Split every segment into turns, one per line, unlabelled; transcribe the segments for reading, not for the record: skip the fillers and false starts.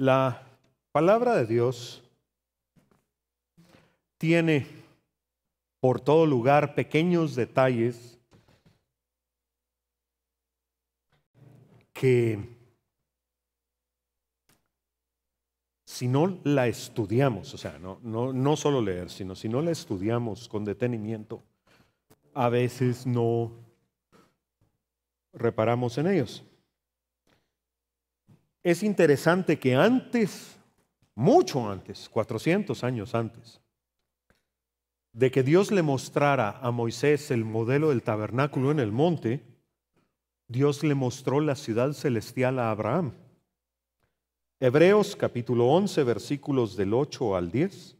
La palabra de Dios tiene por todo lugar pequeños detalles que si no la estudiamos, o sea, no solo leer, sino si no la estudiamos con detenimiento, a veces no reparamos en ellos. Es interesante que antes, mucho antes, 400 años antes, de que Dios le mostrara a Moisés el modelo del tabernáculo en el monte, Dios le mostró la ciudad celestial a Abraham. Hebreos capítulo 11, versículos del 8 al 10,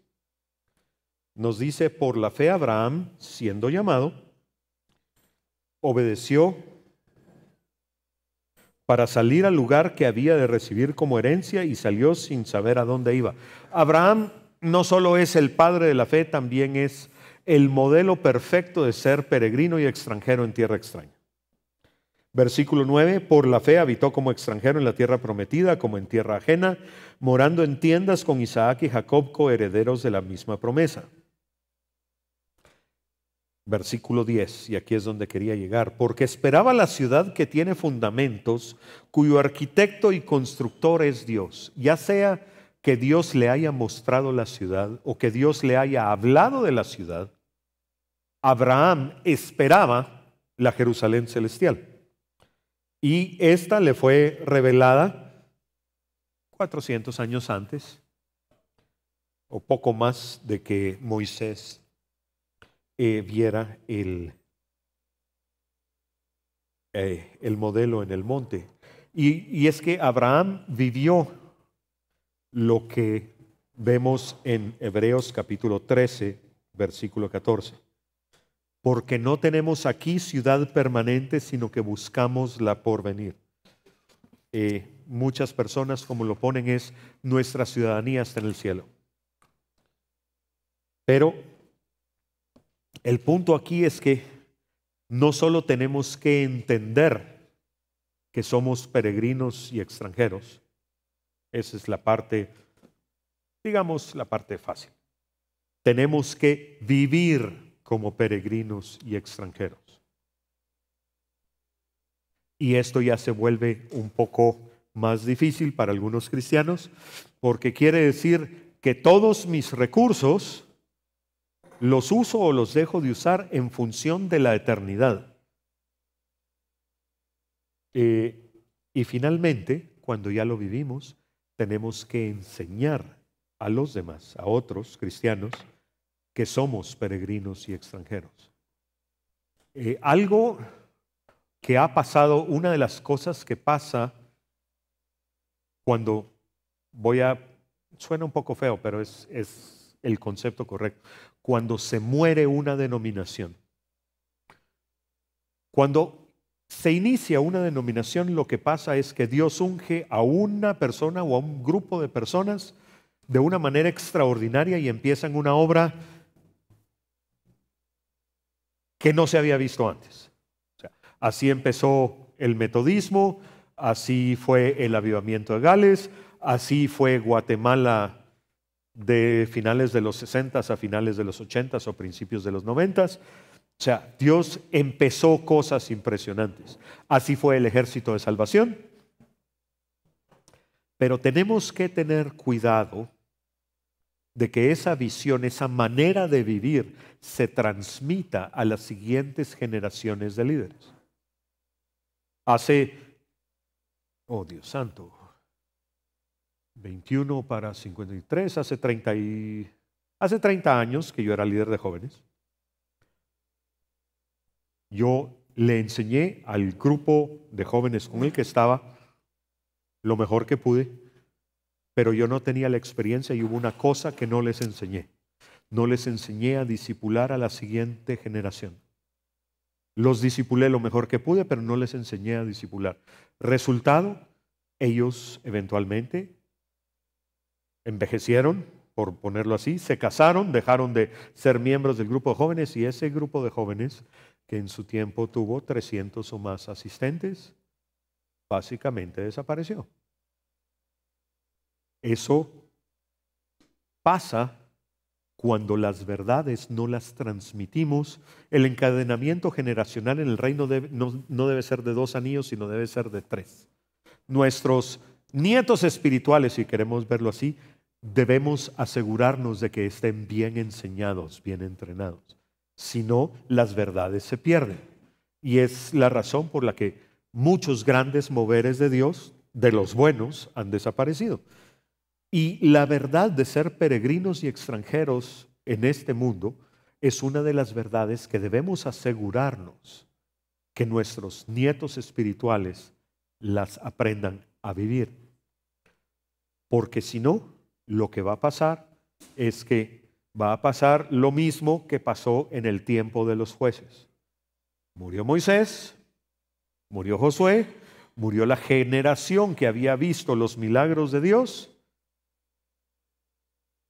nos dice: por la fe Abraham, siendo llamado, obedeció para salir al lugar que había de recibir como herencia y salió sin saber a dónde iba. Abraham no solo es el padre de la fe, también es el modelo perfecto de ser peregrino y extranjero en tierra extraña. Versículo 9, por la fe habitó como extranjero en la tierra prometida, como en tierra ajena, morando en tiendas con Isaac y Jacob, coherederos de la misma promesa. Versículo 10, y aquí es donde quería llegar: porque esperaba la ciudad que tiene fundamentos, cuyo arquitecto y constructor es Dios. Ya sea que Dios le haya mostrado la ciudad o que Dios le haya hablado de la ciudad, Abraham esperaba la Jerusalén celestial. Y esta le fue revelada 400 años antes, o poco más, de que Moisés viera el modelo en el monte. Y es que Abraham vivió lo que vemos en Hebreos capítulo 13, versículo 14. Porque no tenemos aquí ciudad permanente, sino que buscamos la porvenir. Muchas personas, como lo ponen, es: nuestra ciudadanía está en el cielo. Pero el punto aquí es que no solo tenemos que entender que somos peregrinos y extranjeros. Esa es la parte, digamos, la parte fácil. Tenemos que vivir como peregrinos y extranjeros. Y esto ya se vuelve un poco más difícil para algunos cristianos, porque quiere decir que todos mis recursos los uso o los dejo de usar en función de la eternidad. Y finalmente, cuando ya lo vivimos, tenemos que enseñar a los demás, a otros cristianos, que somos peregrinos y extranjeros. Algo que ha pasado, una de las cosas que pasa cuando suena un poco feo, pero es el concepto correcto, cuando se muere una denominación. Cuando se inicia una denominación, lo que pasa es que Dios unge a una persona o a un grupo de personas de una manera extraordinaria y empiezan una obra que no se había visto antes. O sea, así empezó el metodismo, así fue el avivamiento de Gales, así fue Guatemala de finales de los 60 a finales de los 80 o principios de los 90. O sea, Dios empezó cosas impresionantes. Así fue el Ejército de Salvación. Pero tenemos que tener cuidado de que esa visión, esa manera de vivir, se transmita a las siguientes generaciones de líderes. Oh Dios santo, 21 para 53, hace 30 años que yo era líder de jóvenes. Yo le enseñé al grupo de jóvenes con el que estaba lo mejor que pude, pero yo no tenía la experiencia y hubo una cosa que no les enseñé. No les enseñé a discipular a la siguiente generación. Los discipulé lo mejor que pude, pero no les enseñé a discipular. Resultado, ellos eventualmente envejecieron, por ponerlo así, se casaron, dejaron de ser miembros del grupo de jóvenes, y ese grupo de jóvenes, que en su tiempo tuvo 300 o más asistentes, básicamente desapareció. Eso pasa cuando las verdades no las transmitimos. El encadenamiento generacional en el reino no debe ser de 2 anillos, sino debe ser de 3. Nuestros nietos espirituales, si queremos verlo así, debemos asegurarnos de que estén bien enseñados, bien entrenados. Si no, las verdades se pierden. Y es la razón por la que muchos grandes moveres de Dios, de los buenos, han desaparecido. Y la verdad de ser peregrinos y extranjeros en este mundo es una de las verdades que debemos asegurarnos que nuestros nietos espirituales las aprendan a vivir. Porque si no, lo que va a pasar es que va a pasar lo mismo que pasó en el tiempo de los jueces. Murió Moisés, murió Josué, murió la generación que había visto los milagros de Dios.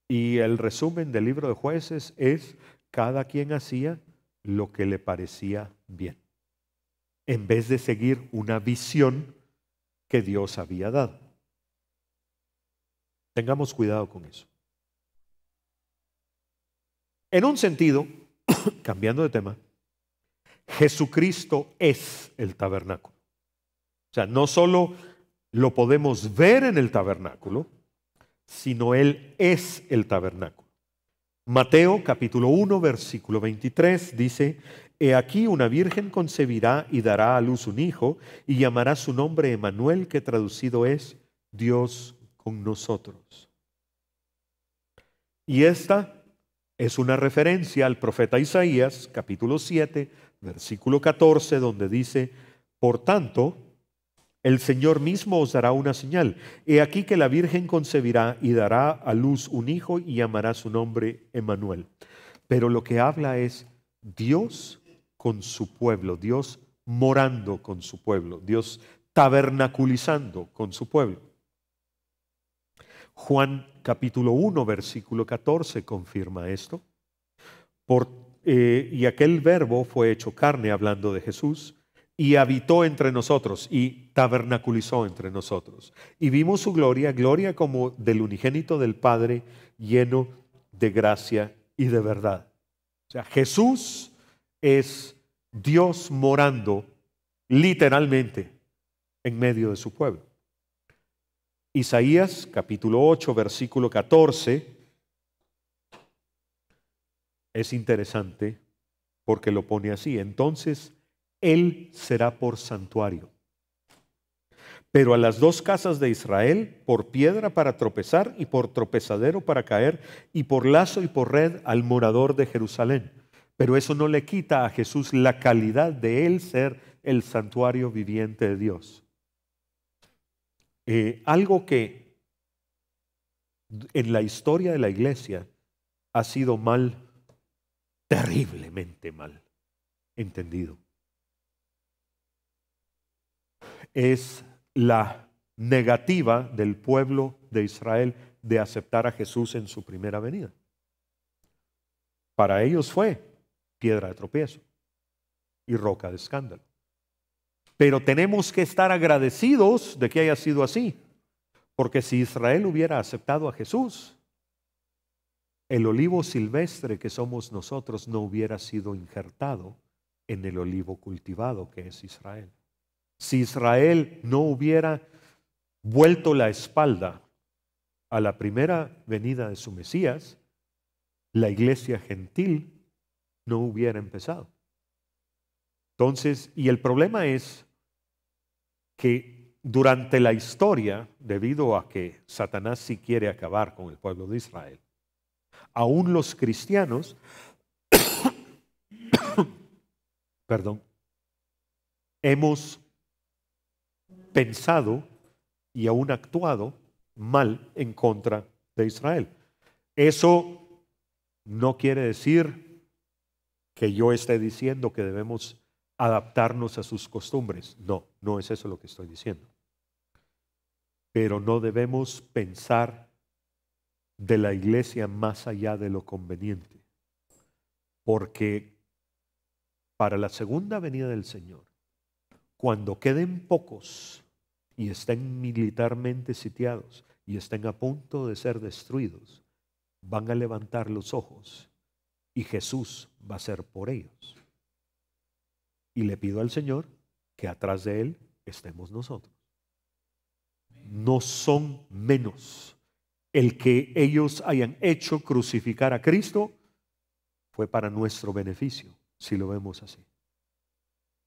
Y el resumen del libro de Jueces es: cada quien hacía lo que le parecía bien, en vez de seguir una visión que Dios había dado. Tengamos cuidado con eso. En un sentido, cambiando de tema, Jesucristo es el tabernáculo. O sea, no solo lo podemos ver en el tabernáculo, sino Él es el tabernáculo. Mateo capítulo 1 versículo 23 dice: He aquí una virgen concebirá y dará a luz un hijo, y llamará su nombre Emmanuel, que traducido es Dios con nosotros. Y esta es una referencia al profeta Isaías capítulo 7 versículo 14, donde dice: Por tanto, el Señor mismo os dará una señal. He aquí que la virgen concebirá y dará a luz un hijo y llamará su nombre Emmanuel. Pero lo que habla es Dios con su pueblo, Dios morando con su pueblo, Dios tabernaculizando con su pueblo. Juan capítulo 1 versículo 14 confirma esto. Y aquel verbo fue hecho carne, hablando de Jesús, y habitó entre nosotros y tabernaculizó entre nosotros. Y vimos su gloria, gloria como del unigénito del Padre, lleno de gracia y de verdad. O sea, Jesús es Dios morando literalmente en medio de su pueblo. Isaías capítulo 8 versículo 14 es interesante porque lo pone así: entonces Él será por santuario, pero a las 2 casas de Israel por piedra para tropezar y por tropezadero para caer, y por lazo y por red al morador de Jerusalén. Pero eso no le quita a Jesús la calidad de Él ser el santuario viviente de Dios. Algo que en la historia de la iglesia ha sido mal, terriblemente mal entendido, es la negativa del pueblo de Israel de aceptar a Jesús en su primera venida. Para ellos fue piedra de tropiezo y roca de escándalo. Pero tenemos que estar agradecidos de que haya sido así, porque si Israel hubiera aceptado a Jesús, el olivo silvestre que somos nosotros no hubiera sido injertado en el olivo cultivado que es Israel. Si Israel no hubiera vuelto la espalda a la primera venida de su Mesías, la iglesia gentil no hubiera empezado. Entonces, y el problema es que durante la historia, debido a que Satanás sí quiere acabar con el pueblo de Israel, aún los cristianos, perdón, hemos pensado y aún actuado mal en contra de Israel. Eso no quiere decir que yo esté diciendo que debemos adaptarnos a sus costumbres. No, no es eso lo que estoy diciendo. Pero no debemos pensar de la iglesia más allá de lo conveniente. Porque para la segunda venida del Señor, cuando queden pocos y estén militarmente sitiados y estén a punto de ser destruidos, van a levantar los ojos y Jesús va a ser por ellos. Y le pido al Señor que atrás de Él estemos nosotros. No son menos. El que ellos hayan hecho crucificar a Cristo fue para nuestro beneficio, si lo vemos así.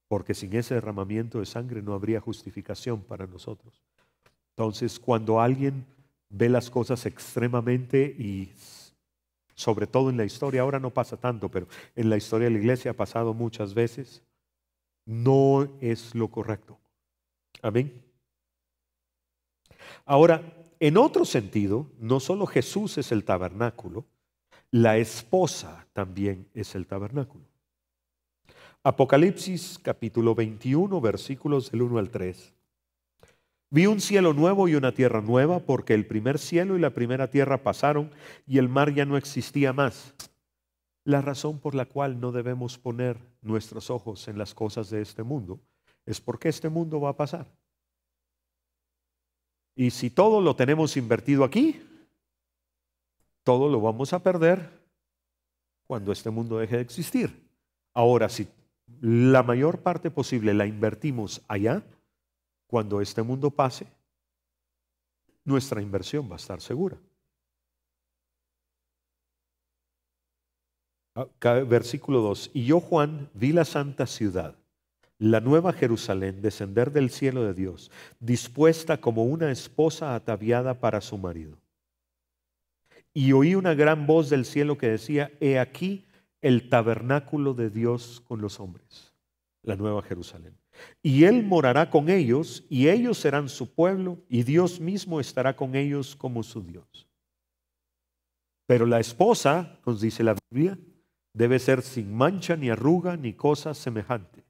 Porque sin ese derramamiento de sangre no habría justificación para nosotros. Entonces, cuando alguien ve las cosas extremadamente, y sobre todo en la historia, ahora no pasa tanto, pero en la historia de la iglesia ha pasado muchas veces, no es lo correcto. Amén. Ahora, en otro sentido, no solo Jesús es el tabernáculo, la esposa también es el tabernáculo. Apocalipsis capítulo 21, versículos del 1 al 3. Vi un cielo nuevo y una tierra nueva, porque el primer cielo y la primera tierra pasaron y el mar ya no existía más. La razón por la cual no debemos poner nuestros ojos en las cosas de este mundo es porque este mundo va a pasar. Y si todo lo tenemos invertido aquí, todo lo vamos a perder cuando este mundo deje de existir. Ahora, si la mayor parte posible la invertimos allá, cuando este mundo pase, nuestra inversión va a estar segura. Versículo 2. Y yo, Juan, vi la santa ciudad, la nueva Jerusalén, descender del cielo de Dios, dispuesta como una esposa ataviada para su marido. Y oí una gran voz del cielo que decía: he aquí el tabernáculo de Dios con los hombres, la nueva Jerusalén. Y Él morará con ellos, y ellos serán su pueblo, y Dios mismo estará con ellos como su Dios. Pero la esposa, nos dice la Biblia, debe ser sin mancha, ni arruga, ni cosa semejante.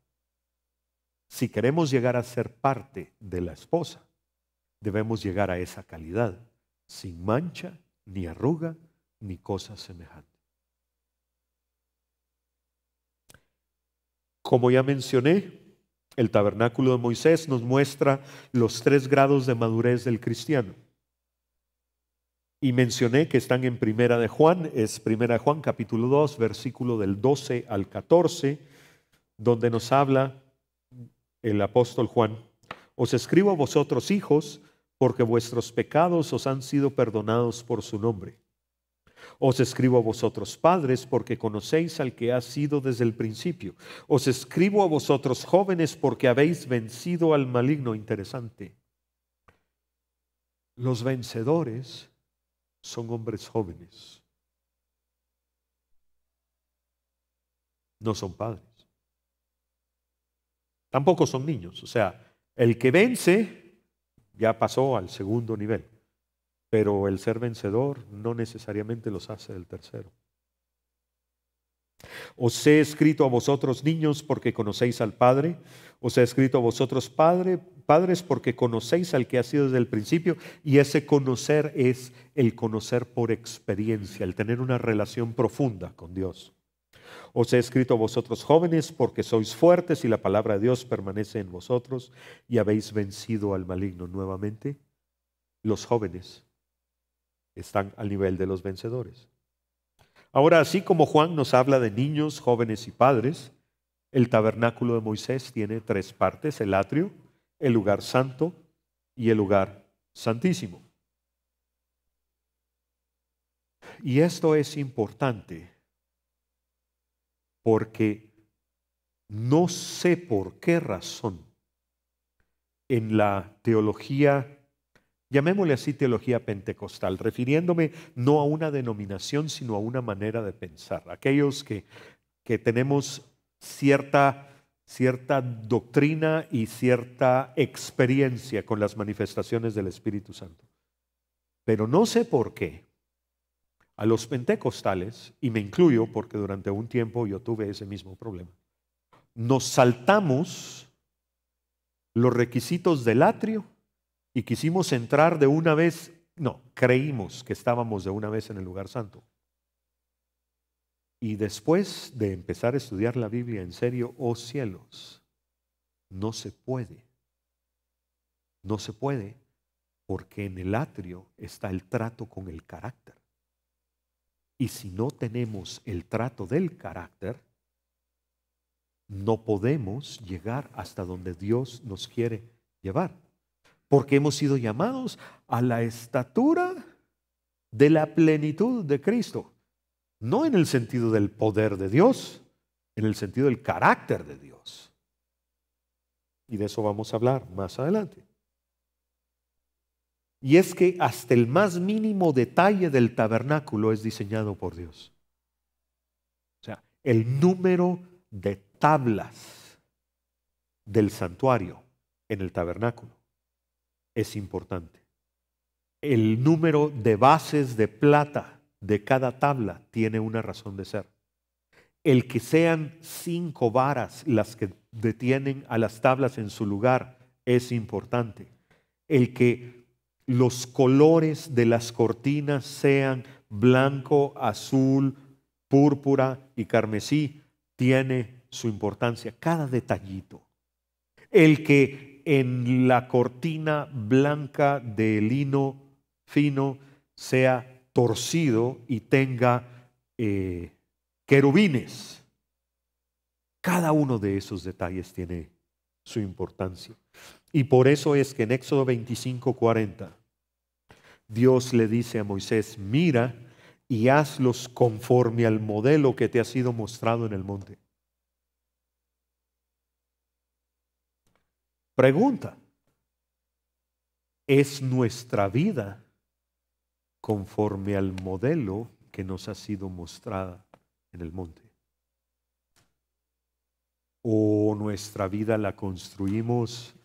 Si queremos llegar a ser parte de la esposa, debemos llegar a esa calidad, sin mancha, ni arruga, ni cosa semejante. Como ya mencioné, el tabernáculo de Moisés nos muestra los 3 grados de madurez del cristiano. Y mencioné que están en Primera de Juan, es Primera de Juan capítulo 2, versículo del 12 al 14, donde nos habla el apóstol Juan: os escribo a vosotros, hijos, porque vuestros pecados os han sido perdonados por su nombre. Os escribo a vosotros, padres, porque conocéis al que ha sido desde el principio. Os escribo a vosotros, jóvenes, porque habéis vencido al maligno. Interesante. Los vencedores son hombres jóvenes. No son padres. Tampoco son niños. O sea, el que vence ya pasó al segundo nivel. Pero el ser vencedor no necesariamente los hace del tercero. Os he escrito a vosotros, niños, porque conocéis al Padre. Os he escrito a vosotros, padres, porque conocéis al que ha sido desde el principio. Y ese conocer es el conocer por experiencia, el tener una relación profunda con Dios. Os he escrito a vosotros, jóvenes, porque sois fuertes y la palabra de Dios permanece en vosotros y habéis vencido al maligno. Nuevamente, los jóvenes están al nivel de los vencedores. Ahora, así como Juan nos habla de niños, jóvenes y padres, el tabernáculo de Moisés tiene 3 partes: el atrio, el lugar santo y el lugar santísimo. Y esto es importante porque no sé por qué razón en la teología, llamémosle así, teología pentecostal, refiriéndome no a una denominación, sino a una manera de pensar. Aquellos que tenemos cierta doctrina y cierta experiencia con las manifestaciones del Espíritu Santo. Pero no sé por qué a los pentecostales, y me incluyo porque durante un tiempo yo tuve ese mismo problema, nos saltamos los requisitos del atrio y quisimos entrar de una vez. No, creímos que estábamos de una vez en el lugar santo. Y después de empezar a estudiar la Biblia en serio, oh cielos, no se puede. No se puede, Porque en el atrio está el trato con el carácter. Y si no tenemos el trato del carácter, no podemos llegar hasta donde Dios nos quiere llevar. Porque hemos sido llamados a la estatura de la plenitud de Cristo. No en el sentido del poder de Dios, en el sentido del carácter de Dios. Y de eso vamos a hablar más adelante. Y es que hasta el más mínimo detalle del tabernáculo es diseñado por Dios. O sea, el número de tablas del santuario en el tabernáculo es importante. El número de bases de plata de cada tabla tiene una razón de ser. El que sean 5 varas las que detienen a las tablas en su lugar es importante. El que los colores de las cortinas sean blanco, azul, púrpura y carmesí tiene su importancia. Cada detallito. El que en la cortina blanca de lino fino sea torcido y tenga querubines. Cada uno de esos detalles tiene su importancia. Y por eso es que en Éxodo 25:40 Dios le dice a Moisés: mira y hazlos conforme al modelo que te ha sido mostrado en el monte. Pregunta: ¿es nuestra vida conforme al modelo que nos ha sido mostrada en el monte? ¿O nuestra vida la construimos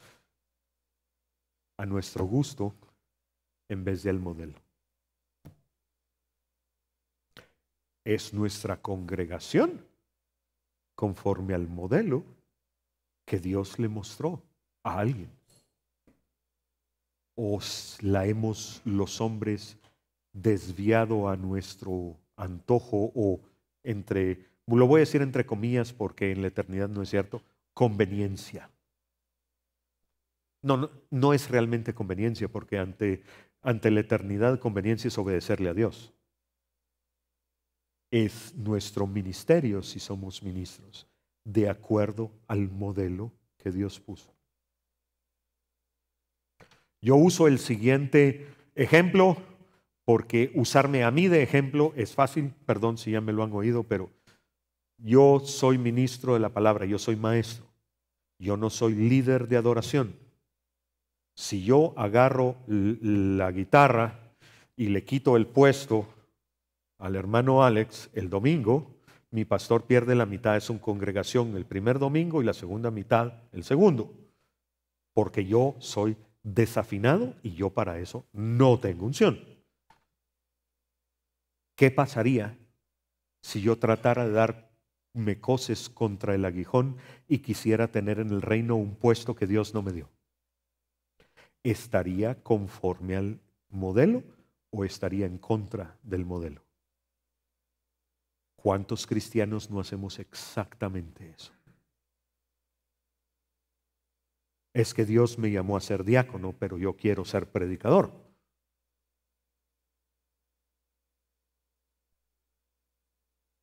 a nuestro gusto en vez del modelo? ¿Es nuestra congregación conforme al modelo que Dios le mostró a alguien? ¿O la hemos los hombres desviado a nuestro antojo o lo voy a decir entre comillas porque en la eternidad no es cierto, conveniencia? No es realmente conveniencia, porque ante la eternidad conveniencia es obedecerle a Dios. Es nuestro ministerio, si somos ministros, de acuerdo al modelo que Dios puso. Yo uso el siguiente ejemplo porque usarme a mí de ejemplo es fácil. Perdón si ya me lo han oído, pero yo soy ministro de la palabra, yo soy maestro. Yo no soy líder de adoración. Si yo agarro la guitarra y le quito el puesto al hermano Alex el domingo, mi pastor pierde la mitad de su congregación el primer domingo y la segunda mitad el segundo, porque yo soy desafinado y yo para eso no tengo unción. ¿Qué pasaría si yo tratara de darme coces contra el aguijón y quisiera tener en el reino un puesto que Dios no me dio? ¿Estaría conforme al modelo o estaría en contra del modelo? ¿Cuántos cristianos no hacemos exactamente eso? Es que Dios me llamó a ser diácono, pero yo quiero ser predicador.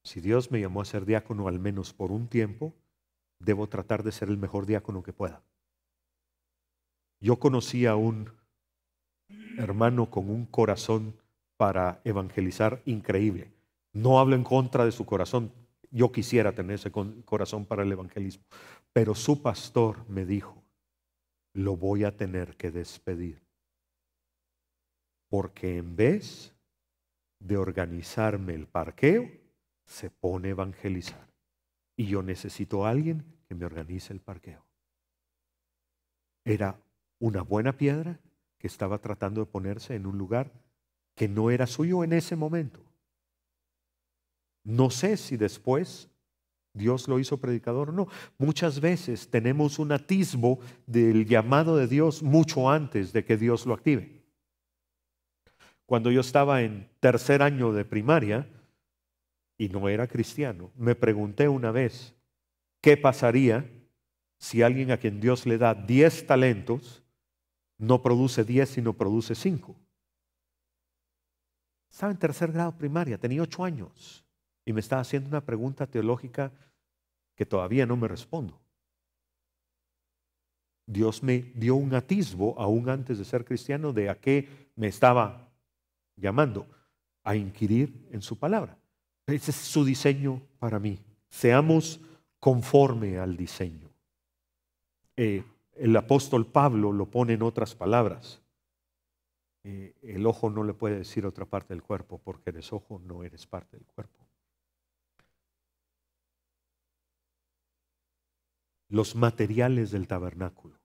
Si Dios me llamó a ser diácono al menos por un tiempo, debo tratar de ser el mejor diácono que pueda. Yo conocí a un hermano con un corazón para evangelizar increíble. No hablo en contra de su corazón. Yo quisiera tener ese corazón para el evangelismo. Pero su pastor me dijo: lo voy a tener que despedir, porque en vez de organizarme el parqueo, se pone a evangelizar. Y yo necesito a alguien que me organice el parqueo. Era una buena piedra que estaba tratando de ponerse en un lugar que no era suyo en ese momento. No sé si después Dios lo hizo predicador o no. Muchas veces tenemos un atisbo del llamado de Dios mucho antes de que Dios lo active. Cuando yo estaba en tercer año de primaria y no era cristiano, me pregunté una vez: ¿qué pasaría si alguien a quien Dios le da 10 talentos no produce 10, sino produce 5. Estaba en tercer grado primaria, tenía 8 años y me estaba haciendo una pregunta teológica que todavía no me respondo. Dios me dio un atisbo, aún antes de ser cristiano, de a qué me estaba llamando, a inquirir en su palabra. Ese es su diseño para mí. Seamos conforme al diseño. El apóstol Pablo lo pone en otras palabras. El ojo no le puede decir otra parte del cuerpo, porque eres ojo, no eres parte del cuerpo. Los materiales del tabernáculo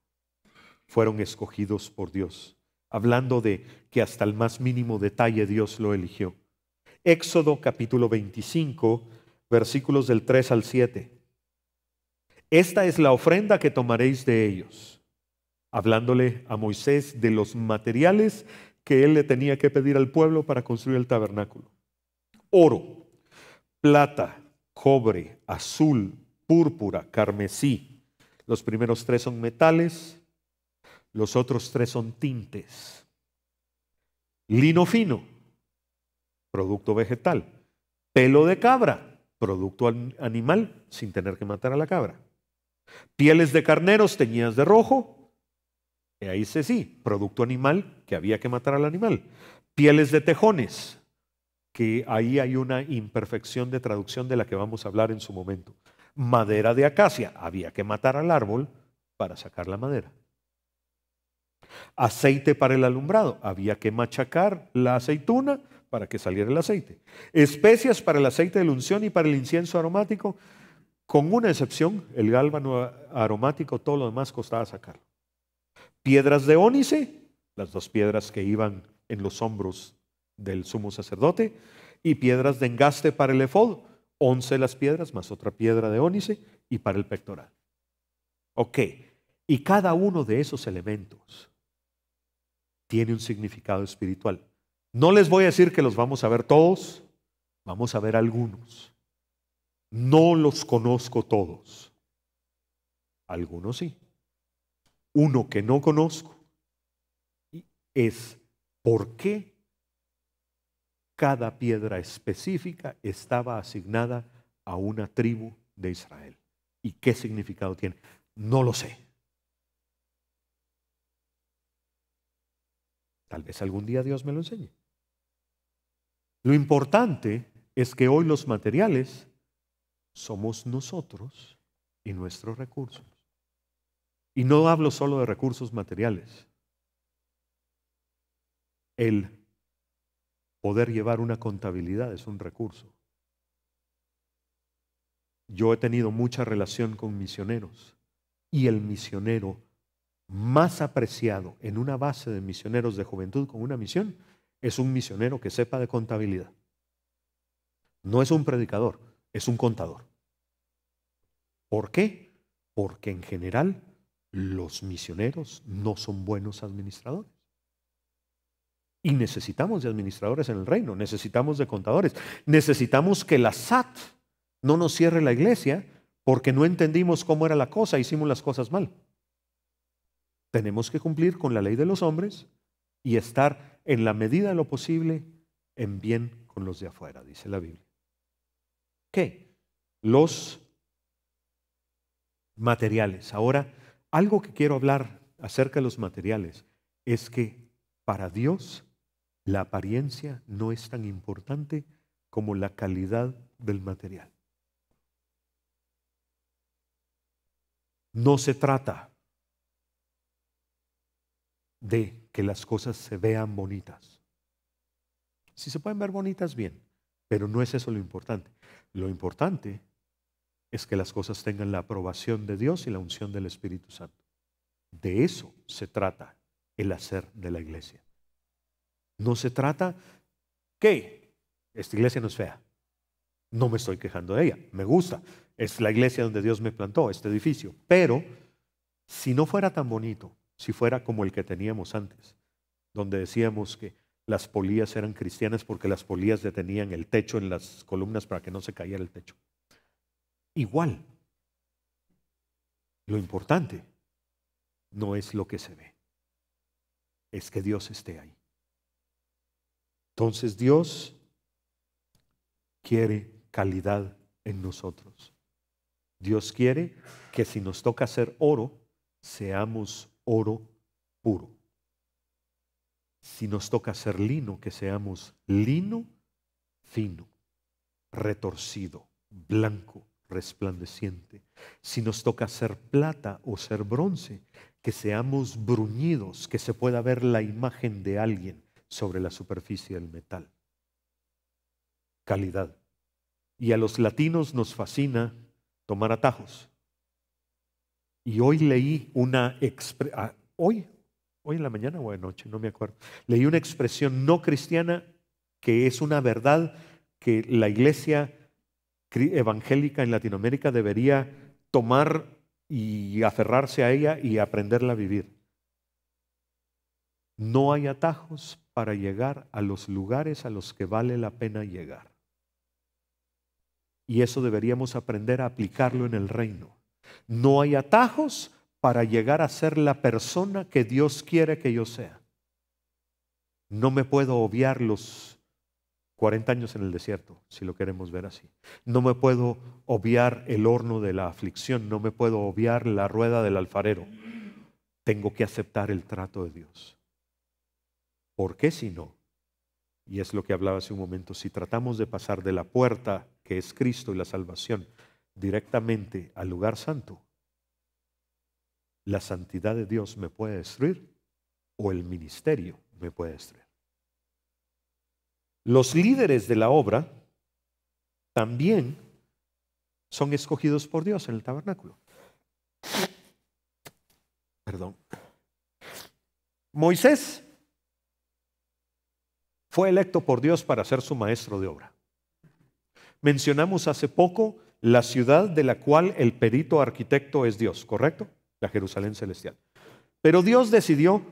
fueron escogidos por Dios, hablando de que hasta el más mínimo detalle Dios lo eligió. Éxodo capítulo 25, versículos del 3 al 7. Esta es la ofrenda que tomaréis de ellos, hablándole a Moisés de los materiales que él le tenía que pedir al pueblo para construir el tabernáculo: oro, plata, cobre, azul, púrpura, carmesí. Los primeros 3 son metales, los otros 3 son tintes. Lino fino, producto vegetal. Pelo de cabra, producto animal, sin tener que matar a la cabra. Pieles de carneros teñidas de rojo, y ahí sí, producto animal, que había que matar al animal. Pieles de tejones, que ahí hay una imperfección de traducción de la que vamos a hablar en su momento. Madera de acacia, había que matar al árbol para sacar la madera. Aceite para el alumbrado, había que machacar la aceituna para que saliera el aceite. Especias para el aceite de la unción y para el incienso aromático, con una excepción, el gálbano aromático, todo lo demás costaba sacarlo. Piedras de ónice, las 2 piedras que iban en los hombros del sumo sacerdote, y piedras de engaste para el efod, 11 las piedras más otra piedra de ónice, y para el pectoral. Ok, y cada uno de esos elementos tiene un significado espiritual. No les voy a decir que los vamos a ver todos, vamos a ver algunos. No los conozco todos, algunos sí. Uno que no conozco es por qué cada piedra específica estaba asignada a una tribu de Israel y qué significado tiene. No lo sé. Tal vez algún día Dios me lo enseñe. Lo importante es que hoy los materiales somos nosotros y nuestros recursos. Y no hablo solo de recursos materiales. El poder llevar una contabilidad es un recurso. Yo he tenido mucha relación con misioneros y el misionero más apreciado en una base de misioneros de juventud con una misión es un misionero que sepa de contabilidad. No es un predicador, es un contador. ¿Por qué? Porque en general los misioneros no son buenos administradores. Y necesitamos de administradores en el reino, necesitamos de contadores, necesitamos que la SAT no nos cierre la iglesia porque no entendimos cómo era la cosa, hicimos las cosas mal. Tenemos que cumplir con la ley de los hombres y estar en la medida de lo posible en bien con los de afuera, dice la Biblia. ¿Qué? Los materiales. Ahora, algo que quiero hablar acerca de los materiales es que para Dios la apariencia no es tan importante como la calidad del material. No se trata de que las cosas se vean bonitas. Si se pueden ver bonitas, bien, pero no es eso lo importante. Lo importante es que las cosas tengan la aprobación de Dios y la unción del Espíritu Santo. De eso se trata el hacer de la iglesia. No se trata que esta iglesia no es fea. No me estoy quejando de ella, me gusta. Es la iglesia donde Dios me plantó, este edificio. Pero si no fuera tan bonito, si fuera como el que teníamos antes, donde decíamos que las polías eran cristianas porque las polías detenían el techo en las columnas para que no se cayera el techo. Igual, lo importante no es lo que se ve. es que Dios esté ahí. Entonces Dios quiere calidad en nosotros. Dios quiere que si nos toca hacer oro, seamos oro puro. Si nos toca hacer lino, que seamos lino fino, retorcido, blanco, resplandeciente. Si nos toca ser plata o ser bronce, que seamos bruñidos, que se pueda ver la imagen de alguien sobre la superficie del metal. Calidad. Y a los latinos nos fascina tomar atajos. Y hoy leí una expresión, hoy en la mañana o anoche, no me acuerdo, leí una expresión no cristiana que es una verdad que la iglesia evangélica en Latinoamérica debería tomar y aferrarse a ella y aprenderla a vivir. No hay atajos para llegar a los lugares a los que vale la pena llegar. Y eso deberíamos aprender a aplicarlo en el reino. No hay atajos para llegar a ser la persona que Dios quiere que yo sea. No me puedo obviar los 40 años en el desierto, si lo queremos ver así. No me puedo obviar el horno de la aflicción, no me puedo obviar la rueda del alfarero. Tengo que aceptar el trato de Dios. ¿Por qué si no? Y es lo que hablaba hace un momento, si tratamos de pasar de la puerta que es Cristo y la salvación directamente al lugar santo, la santidad de Dios me puede destruir o el ministerio me puede destruir. Los líderes de la obra también son escogidos por Dios en el tabernáculo. Perdón. Moisés fue electo por Dios para ser su maestro de obra. Mencionamos hace poco la ciudad de la cual el perito arquitecto es Dios, ¿correcto? La Jerusalén celestial. Pero Dios decidió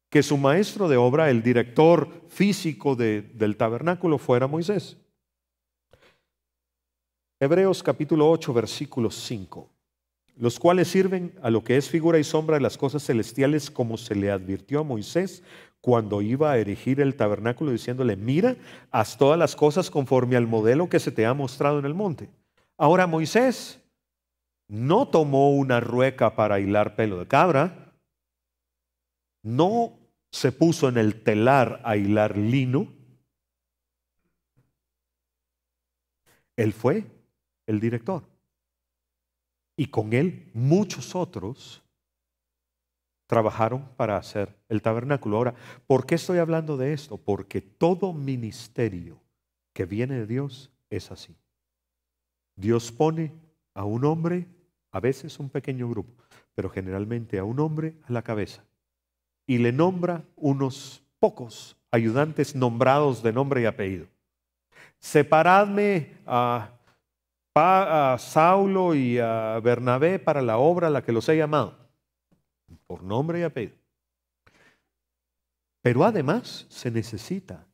que su maestro de obra, el director físico del tabernáculo, fuera Moisés. Hebreos capítulo 8, versículo 5. Los cuales sirven a lo que es figura y sombra de las cosas celestiales, como se le advirtió a Moisés cuando iba a erigir el tabernáculo, diciéndole: mira, haz todas las cosas conforme al modelo que se te ha mostrado en el monte. Ahora Moisés no tomó una rueca para hilar pelo de cabra, no se puso en el telar a hilar lino. Él fue el director. Y con él muchos otros trabajaron para hacer el tabernáculo. Ahora, ¿por qué estoy hablando de esto? Porque todo ministerio que viene de Dios es así. Dios pone a un hombre, a veces un pequeño grupo, pero generalmente a un hombre a la cabeza, y le nombra unos pocos ayudantes nombrados de nombre y apellido. Separadme a Saulo y a Bernabé para la obra a la que los he llamado, por nombre y apellido. Pero además se necesita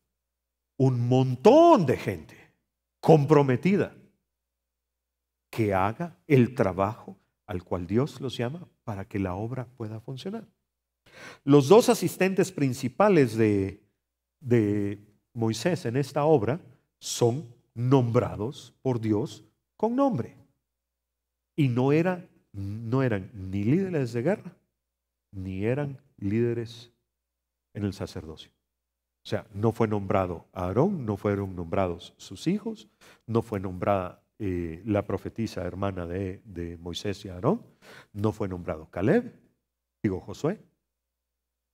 un montón de gente comprometida que haga el trabajo al cual Dios los llama para que la obra pueda funcionar. Los dos asistentes principales de Moisés en esta obra son nombrados por Dios con nombre. Y no eran ni líderes de guerra, ni eran líderes en el sacerdocio. O sea, no fue nombrado Aarón, no fueron nombrados sus hijos, no fue nombrada la profetisa hermana de Moisés y Aarón, no fue nombrado Caleb, Josué.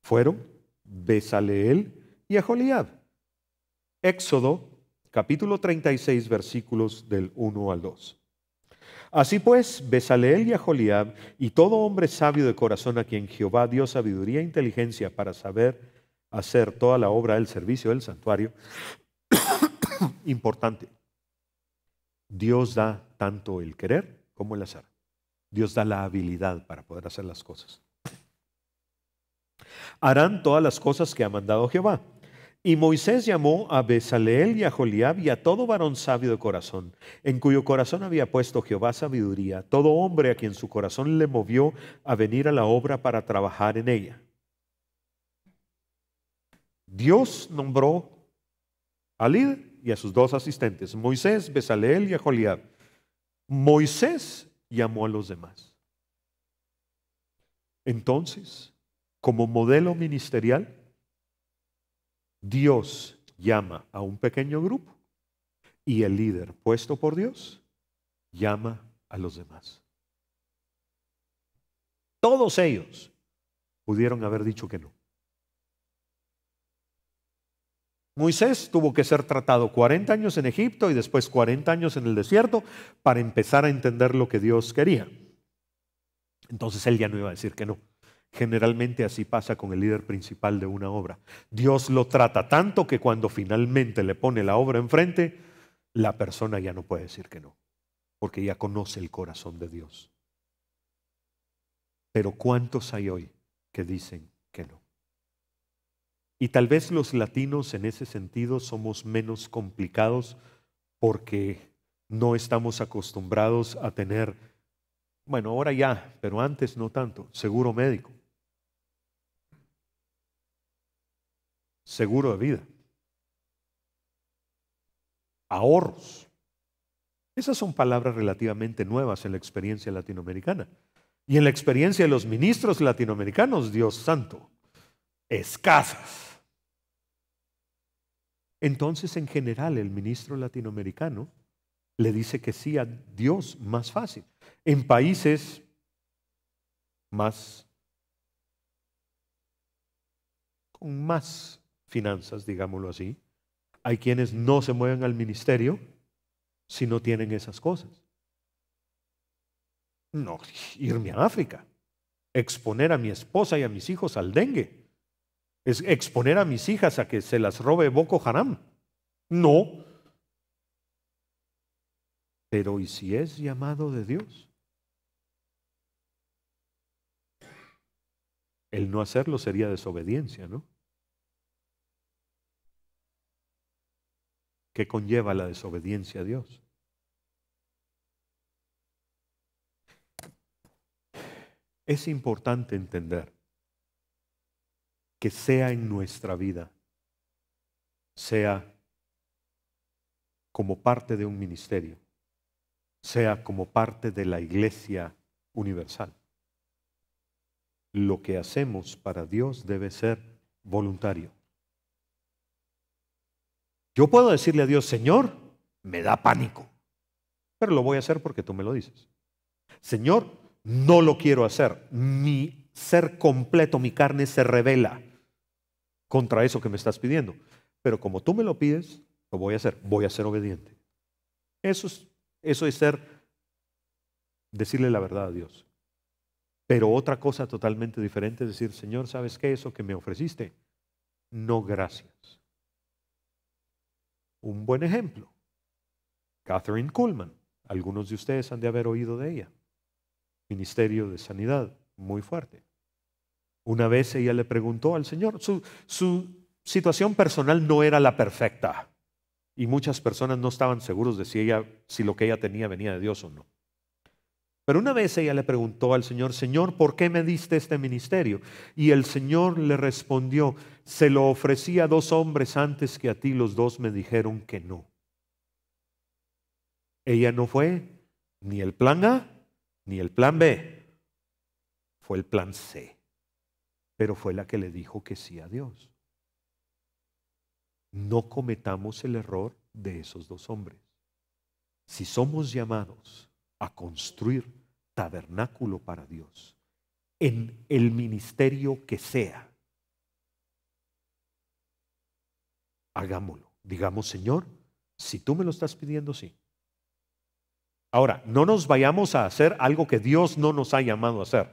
Fueron Bezaleel y Aholiab. Éxodo capítulo 36, versículos del 1 al 2. Así pues, Bezaleel y Aholiab y todo hombre sabio de corazón a quien Jehová dio sabiduría e inteligencia para saber hacer toda la obra del servicio del santuario. Importante. Dios da tanto el querer como el hacer. Dios da la habilidad para poder hacer las cosas. Harán todas las cosas que ha mandado Jehová. Y Moisés llamó a Bezaleel y a Aholiab y a todo varón sabio de corazón, en cuyo corazón había puesto Jehová sabiduría, todo hombre a quien su corazón le movió a venir a la obra para trabajar en ella. Dios nombró al líder y a sus dos asistentes, Moisés, Bezaleel y Aholiab. Moisés llamó a los demás. Entonces, como modelo ministerial, Dios llama a un pequeño grupo y el líder puesto por Dios llama a los demás. Todos ellos pudieron haber dicho que no. Moisés tuvo que ser tratado 40 años en Egipto y después 40 años en el desierto para empezar a entender lo que Dios quería. Entonces él ya no iba a decir que no. Generalmente así pasa con el líder principal de una obra. Dios lo trata tanto que cuando finalmente le pone la obra enfrente, la persona ya no puede decir que no, porque ya conoce el corazón de Dios. Pero ¿cuántos hay hoy que dicen que no? Y tal vez los latinos en ese sentido somos menos complicados porque no estamos acostumbrados a tener, bueno, ahora ya, pero antes no tanto, seguro médico, seguro de vida, ahorros. Esas son palabras relativamente nuevas en la experiencia latinoamericana. Y en la experiencia de los ministros latinoamericanos, Dios santo, escasas. Entonces, en general, el ministro latinoamericano le dice que sí a Dios más fácil. En países con más finanzas, digámoslo así, hay quienes no se mueven al ministerio si no tienen esas cosas. No, irme a África, exponer a mi esposa y a mis hijos al dengue, es exponer a mis hijas a que se las robe Boko Haram. No. Pero ¿y si es llamado de Dios? El no hacerlo sería desobediencia, ¿no? ¿Qué conlleva la desobediencia a Dios? Es importante entender que sea en nuestra vida, sea como parte de un ministerio, sea como parte de la iglesia universal, lo que hacemos para Dios debe ser voluntario. Yo puedo decirle a Dios, Señor, me da pánico, pero lo voy a hacer porque tú me lo dices. Señor, no lo quiero hacer. Mi ser completo, mi carne se rebela contra eso que me estás pidiendo. Pero como tú me lo pides, lo voy a hacer. Voy a ser obediente. Eso es decirle la verdad a Dios. Pero otra cosa totalmente diferente es decir, Señor, ¿sabes qué? Eso que me ofreciste, no gracias. Un buen ejemplo, Catherine Kuhlman. Algunos de ustedes han de haber oído de ella. Ministerio de Sanidad, muy fuerte. Una vez ella le preguntó al Señor, su situación personal no era la perfecta y muchas personas no estaban seguros de si lo que ella tenía venía de Dios o no. Pero una vez ella le preguntó al Señor, Señor, ¿por qué me diste este ministerio? Y el Señor le respondió, se lo ofrecí a 2 hombres antes que a ti, los 2 me dijeron que no. Ella no fue ni el plan A ni el plan B, fue el plan C, pero fue la que le dijo que sí a Dios. No cometamos el error de esos 2 hombres. Si somos llamados a construir tabernáculo para Dios, en el ministerio que sea, hagámoslo. Digamos, Señor, si tú me lo estás pidiendo, sí. Ahora, no nos vayamos a hacer algo que Dios no nos ha llamado a hacer.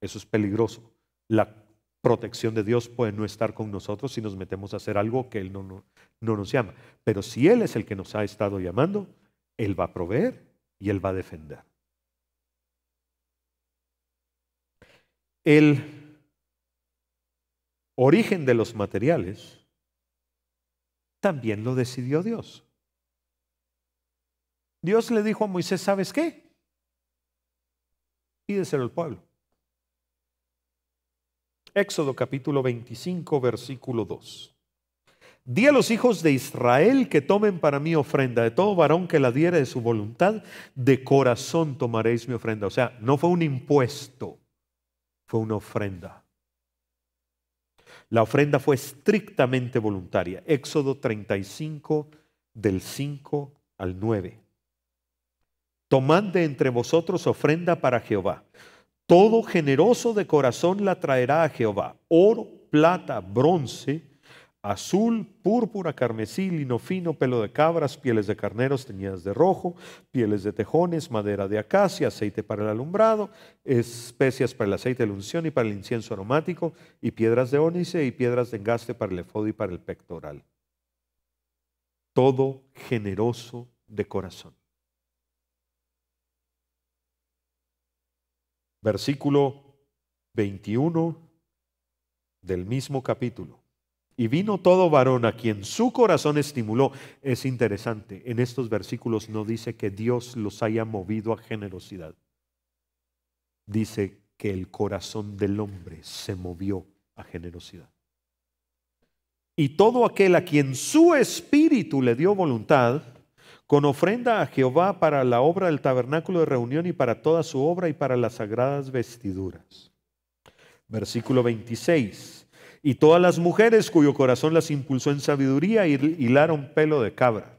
Eso es peligroso. La protección de Dios puede no estar con nosotros si nos metemos a hacer algo que Él no nos llama. Pero si Él es el que nos ha estado llamando, Él va a proveer y Él va a defender. El origen de los materiales también lo decidió Dios. Dios le dijo a Moisés, ¿sabes qué? Pídeselo al pueblo. Éxodo capítulo 25, versículo 2. Di a los hijos de Israel que tomen para mí ofrenda, de todo varón que la diere de su voluntad, de corazón tomaréis mi ofrenda. O sea, no fue un impuesto, fue una ofrenda. La ofrenda fue estrictamente voluntaria. Éxodo 35, del 5 al 9. Tomad de entre vosotros ofrenda para Jehová. Todo generoso de corazón la traerá a Jehová. Oro, plata, bronce, azul, púrpura, carmesí, lino fino, pelo de cabras, pieles de carneros teñidas de rojo, pieles de tejones, madera de acacia, aceite para el alumbrado, especias para el aceite de la unción y para el incienso aromático, y piedras de ónice y piedras de engaste para el efod y para el pectoral. Todo generoso de corazón. Versículo 21 del mismo capítulo. Y vino todo varón a quien su corazón estimuló. Es interesante, en estos versículos no dice que Dios los haya movido a generosidad. Dice que el corazón del hombre se movió a generosidad. Y todo aquel a quien su espíritu le dio voluntad, con ofrenda a Jehová para la obra del tabernáculo de reunión y para toda su obra y para las sagradas vestiduras. Versículo 26. Y todas las mujeres cuyo corazón las impulsó en sabiduría hilaron pelo de cabra.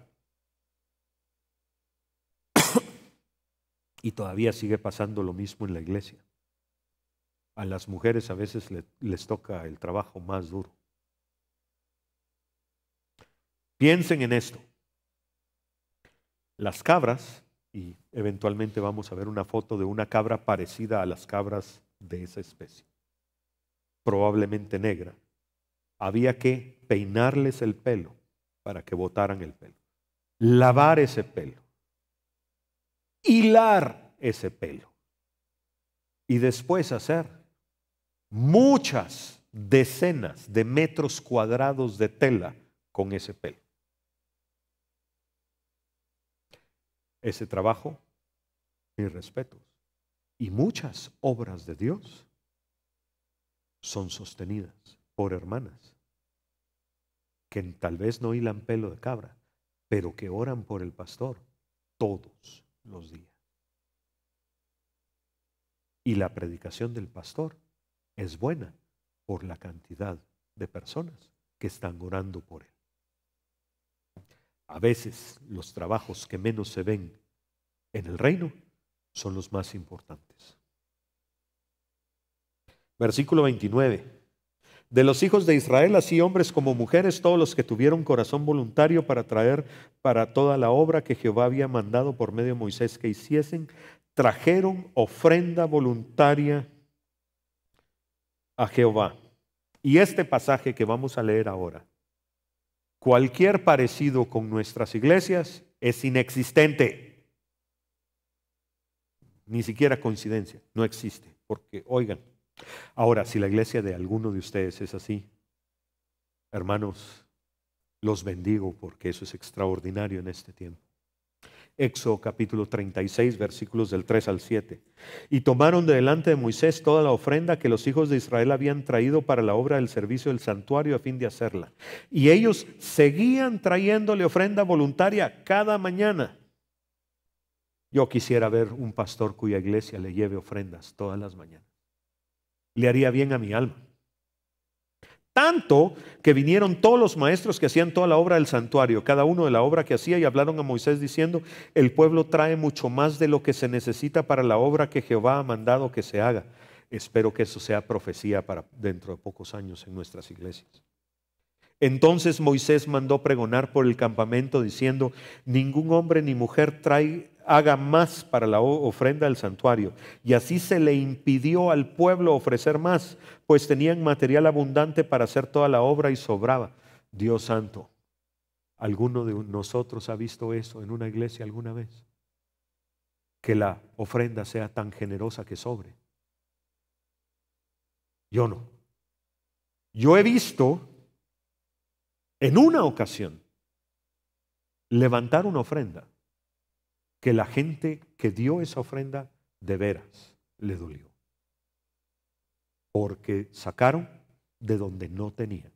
Y todavía sigue pasando lo mismo en la iglesia. A las mujeres a veces les toca el trabajo más duro. Piensen en esto. Las cabras, y eventualmente vamos a ver una foto de una cabra parecida a las cabras de esa especie, probablemente negra. Había que peinarles el pelo para que botaran el pelo, lavar ese pelo, hilar ese pelo y después hacer muchas decenas de metros cuadrados de tela con ese pelo. Ese trabajo, mis respetos, y muchas obras de Dios son sostenidas por hermanas que tal vez no hilan pelo de cabra, pero que oran por el pastor todos los días. Y la predicación del pastor es buena por la cantidad de personas que están orando por él. A veces los trabajos que menos se ven en el reino son los más importantes. Versículo 29. De los hijos de Israel, así hombres como mujeres, todos los que tuvieron corazón voluntario para traer para toda la obra que Jehová había mandado por medio de Moisés que hiciesen, trajeron ofrenda voluntaria a Jehová. Y este pasaje que vamos a leer ahora, cualquier parecido con nuestras iglesias es inexistente. Ni siquiera coincidencia, no existe. Porque, oigan, ahora, si la iglesia de alguno de ustedes es así, hermanos, los bendigo porque eso es extraordinario en este tiempo. Éxodo capítulo 36, versículos del 3 al 7. Y tomaron de delante de Moisés toda la ofrenda que los hijos de Israel habían traído para la obra del servicio del santuario a fin de hacerla. Y ellos seguían trayéndole ofrenda voluntaria cada mañana. Yo quisiera ver un pastor cuya iglesia le lleve ofrendas todas las mañanas. Le haría bien a mi alma. Tanto que vinieron todos los maestros que hacían toda la obra del santuario, cada uno de la obra que hacía, y hablaron a Moisés diciendo: el pueblo trae mucho más de lo que se necesita para la obra que Jehová ha mandado que se haga. Espero que eso sea profecía para dentro de pocos años en nuestras iglesias. Entonces Moisés mandó pregonar por el campamento diciendo: ningún hombre ni mujer haga más para la ofrenda del santuario. Y así se le impidió al pueblo ofrecer más, pues tenían material abundante para hacer toda la obra y sobraba. Dios santo, ¿alguno de nosotros ha visto eso en una iglesia alguna vez? Que la ofrenda sea tan generosa que sobre. Yo no. Yo he visto en una ocasión levantar una ofrenda que la gente que dio esa ofrenda de veras le dolió. porque sacaron de donde no tenían.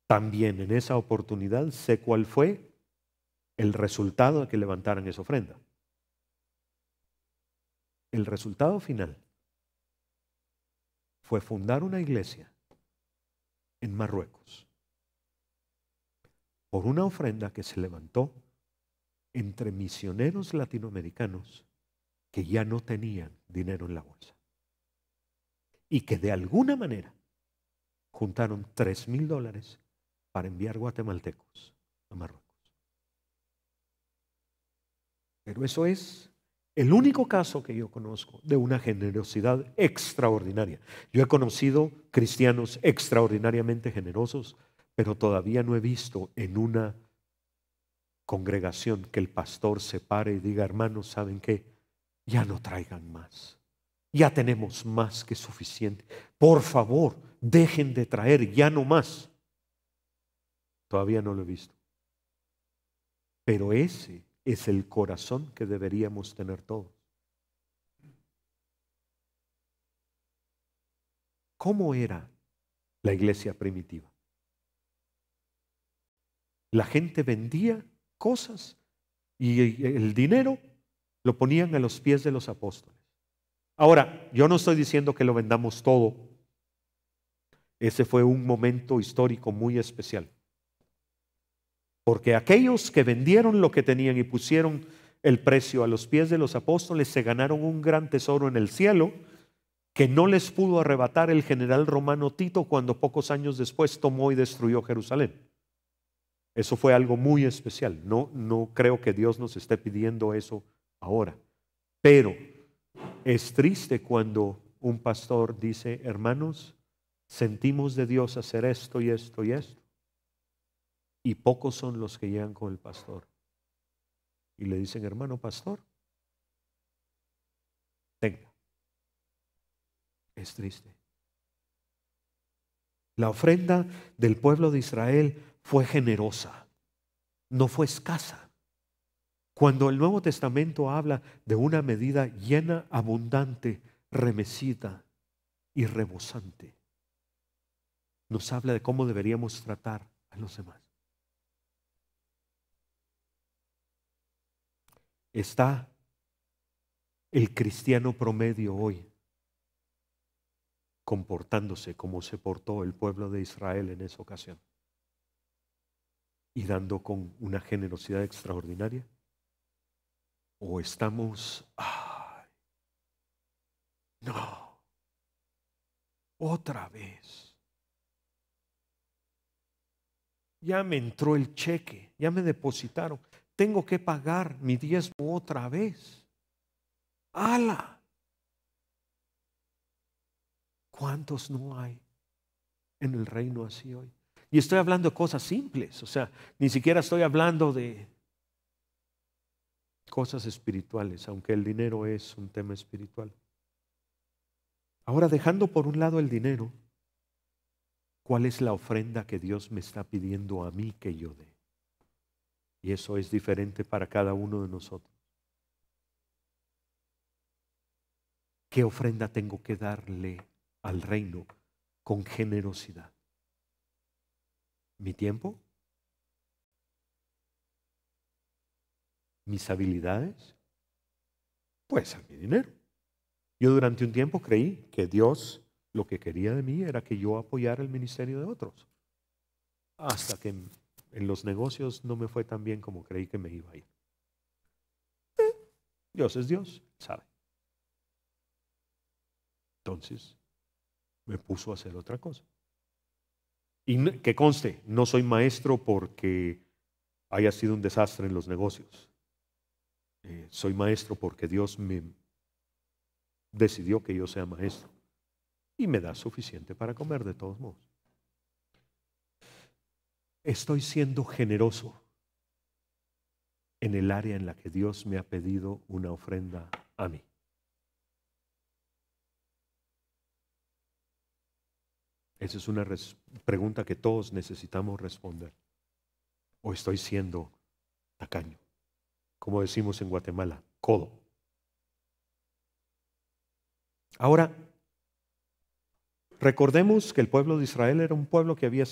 También en esa oportunidad sé cuál fue el resultado de que levantaran esa ofrenda. El resultado final fue fundar una iglesia en Marruecos por una ofrenda que se levantó entre misioneros latinoamericanos que ya no tenían dinero en la bolsa y que de alguna manera juntaron $3,000 para enviar guatemaltecos a Marruecos. Pero eso es el único caso que yo conozco de una generosidad extraordinaria. Yo he conocido cristianos extraordinariamente generosos, pero todavía no he visto en una congregación que el pastor se pare y diga: hermanos, ¿saben qué? Ya no traigan más. Ya tenemos más que suficiente. Por favor, dejen de traer, ya no más. Todavía no lo he visto. Pero ese es el corazón que deberíamos tener todos. ¿Cómo era la iglesia primitiva? La gente vendía cosas y el dinero lo ponían a los pies de los apóstoles. Ahora, yo no estoy diciendo que lo vendamos todo. Ese fue un momento histórico muy especial. Porque aquellos que vendieron lo que tenían y pusieron el precio a los pies de los apóstoles se ganaron un gran tesoro en el cielo que no les pudo arrebatar el general romano Tito cuando pocos años después tomó y destruyó Jerusalén. Eso fue algo muy especial. No creo que Dios nos esté pidiendo eso ahora. Pero es triste cuando un pastor dice: hermanos, sentimos de Dios hacer esto y esto y esto. Y pocos son los que llegan con el pastor y le dicen: hermano pastor, tenga. Es triste. La ofrenda del pueblo de Israel fue generosa, no fue escasa. Cuando el Nuevo Testamento habla de una medida llena, abundante, remecida y rebosante, nos habla de cómo deberíamos tratar a los demás. Está el cristiano promedio hoy comportándose como se portó el pueblo de Israel en esa ocasión y dando con una generosidad extraordinaria? ¿O estamos, no, otra vez? Ya me entró el cheque, ya me depositaron, tengo que pagar mi diezmo otra vez. ¡Hala! ¿Cuántos no hay en el reino así hoy? Y estoy hablando de cosas simples, o sea, ni siquiera estoy hablando de cosas espirituales, aunque el dinero es un tema espiritual. Ahora, dejando por un lado el dinero, ¿cuál es la ofrenda que Dios me está pidiendo a mí que yo dé? Y eso es diferente para cada uno de nosotros. ¿Qué ofrenda tengo que darle al reino con generosidad? ¿Mi tiempo? ¿Mis habilidades? Puede ser mi dinero. Yo durante un tiempo creí que Dios lo que quería de mí era que yo apoyara el ministerio de otros. Hasta que en los negocios no me fue tan bien como creí que me iba a ir. Dios es Dios, sabe. Entonces me puso a hacer otra cosa. Y que conste, no soy maestro porque haya sido un desastre en los negocios. Soy maestro porque Dios me decidió que yo sea maestro y me da suficiente para comer de todos modos. Estoy siendo generoso en el área en la que Dios me ha pedido una ofrenda a mí. Esa es una pregunta que todos necesitamos responder. ¿O estoy siendo tacaño? Como decimos en Guatemala, codo. Ahora, Recordemos que el pueblo de Israel era un pueblo que habían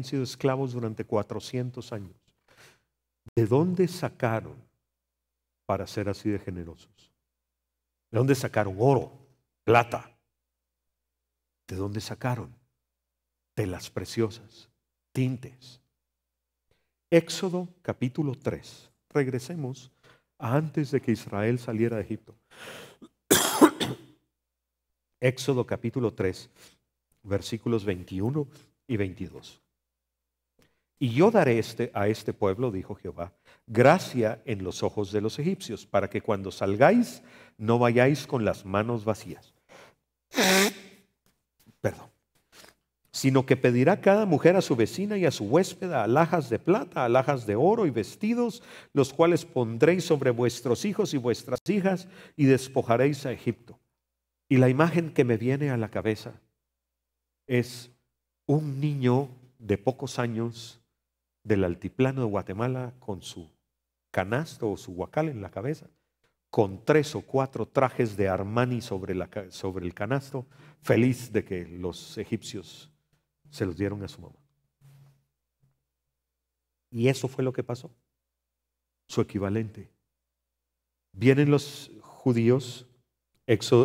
sido esclavos durante 400 años. ¿De dónde sacaron para ser así de generosos? ¿De dónde sacaron oro, plata? ¿De dónde sacaron telas preciosas, tintes? Éxodo capítulo 3. Regresemos a antes de que Israel saliera de Egipto. Éxodo capítulo 3, versículos 21 y 22. Y yo daré a este pueblo, dijo Jehová, gracia en los ojos de los egipcios, para que cuando salgáis no vayáis con las manos vacías. Perdón. Sino que pedirá cada mujer a su vecina y a su huéspeda alhajas de plata, alhajas de oro y vestidos, los cuales pondréis sobre vuestros hijos y vuestras hijas y despojaréis a Egipto. Y la imagen que me viene a la cabeza es un niño de pocos años del altiplano de Guatemala con su canasto o su huacal en la cabeza, con 3 o 4 trajes de Armani sobre el canasto, feliz de que los egipcios se los dieron a su mamá. Y eso fue lo que pasó. Su equivalente. Vienen los judíos,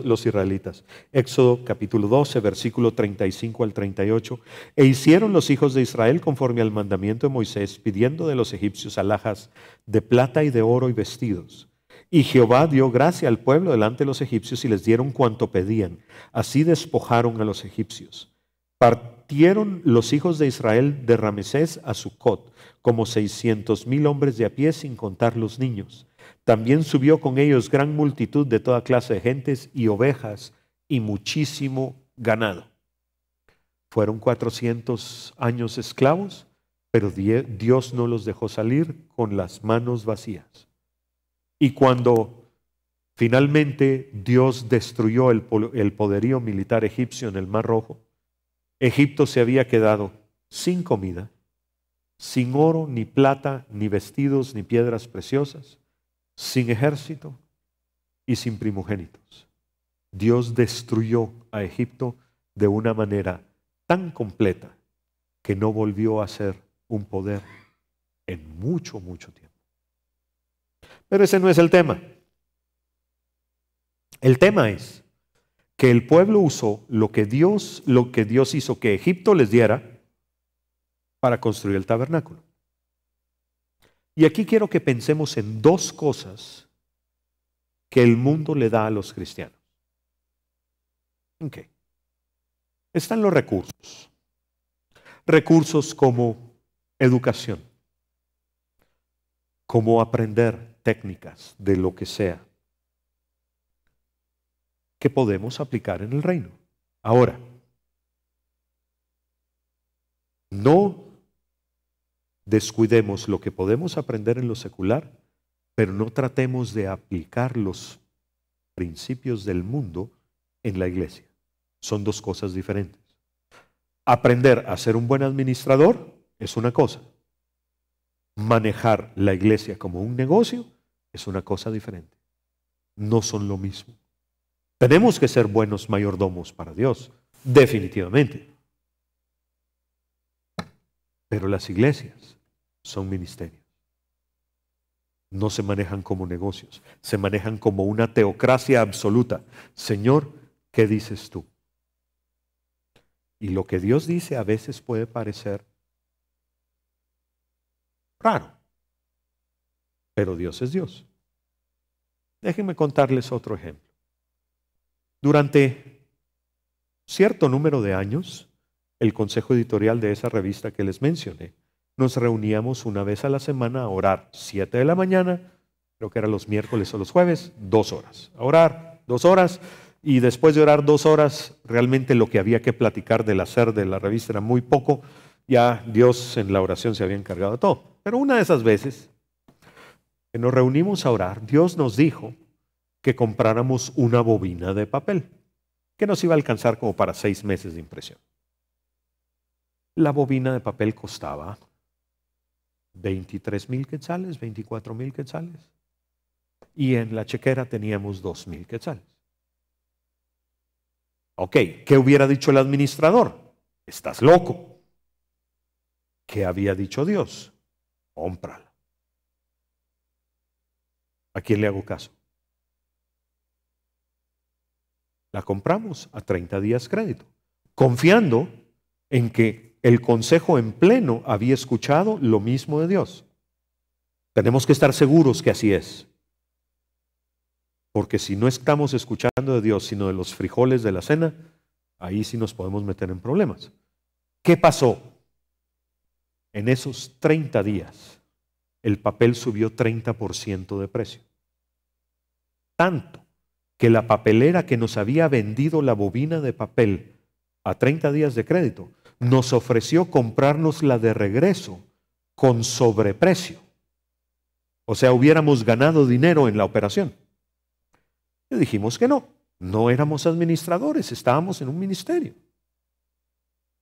los israelitas. Éxodo capítulo 12, versículo 35 al 38. E hicieron los hijos de Israel conforme al mandamiento de Moisés, pidiendo de los egipcios alhajas de plata y de oro y vestidos. Y Jehová dio gracia al pueblo delante de los egipcios y les dieron cuanto pedían. Así despojaron a los egipcios. Partieron los hijos de Israel de Ramesés a Sucot, como 600,000 hombres de a pie, sin contar los niños. También subió con ellos gran multitud de toda clase de gentes y ovejas y muchísimo ganado. Fueron 400 años esclavos, pero Dios no los dejó salir con las manos vacías. Y cuando finalmente Dios destruyó el poderío militar egipcio en el Mar Rojo, Egipto se había quedado sin comida, sin oro, ni plata, ni vestidos, ni piedras preciosas, sin ejército y sin primogénitos. Dios destruyó a Egipto de una manera tan completa que no volvió a ser un poder en mucho, mucho tiempo. Pero ese no es el tema. El tema es que el pueblo usó lo que Dios hizo que Egipto les diera para construir el tabernáculo. Y aquí quiero que pensemos en 2 cosas que el mundo le da a los cristianos. Okay. Están los recursos. Recursos como educación, como aprender técnicas de lo que sea, que podemos aplicar en el reino. Ahora, no descuidemos lo que podemos aprender en lo secular, pero no tratemos de aplicar los principios del mundo en la iglesia. Son 2 cosas diferentes. Aprender a ser un buen administrador es una cosa. Manejar la iglesia como un negocio es una cosa diferente. No son lo mismo. Tenemos que ser buenos mayordomos para Dios, definitivamente. Pero las iglesias son ministerios. No se manejan como negocios, se manejan como una teocracia absoluta. Señor, ¿qué dices tú? Y lo que Dios dice a veces puede parecer raro, pero Dios es Dios. Déjenme contarles otro ejemplo. Durante cierto número de años, el consejo editorial de esa revista que les mencioné, nos reuníamos una vez a la semana a orar, 7 de la mañana, creo que eran los miércoles o los jueves, 2 horas. A orar 2 horas, y después de orar 2 horas, realmente lo que había que platicar del hacer de la revista era muy poco. Ya Dios en la oración se había encargado de todo. Pero una de esas veces que nos reunimos a orar, Dios nos dijo que compráramos una bobina de papel que nos iba a alcanzar como para 6 meses de impresión. La bobina de papel costaba 23,000 quetzales, 24,000 quetzales. Y en la chequera teníamos 2,000 quetzales. Ok, ¿qué hubiera dicho el administrador? Estás loco. ¿Qué había dicho Dios? Cómprala. ¿A quién le hago caso? La compramos a 30 días crédito, confiando en que el consejo en pleno había escuchado lo mismo de Dios. Tenemos que estar seguros que así es. Porque si no estamos escuchando de Dios, sino de los frijoles de la cena, ahí sí nos podemos meter en problemas. ¿Qué pasó? En esos 30 días, el papel subió 30% de precio. Tanto que la papelera que nos había vendido la bobina de papel a 30 días de crédito, nos ofreció comprárnosla de regreso con sobreprecio. O sea, hubiéramos ganado dinero en la operación. Y dijimos que no, no éramos administradores, estábamos en un ministerio.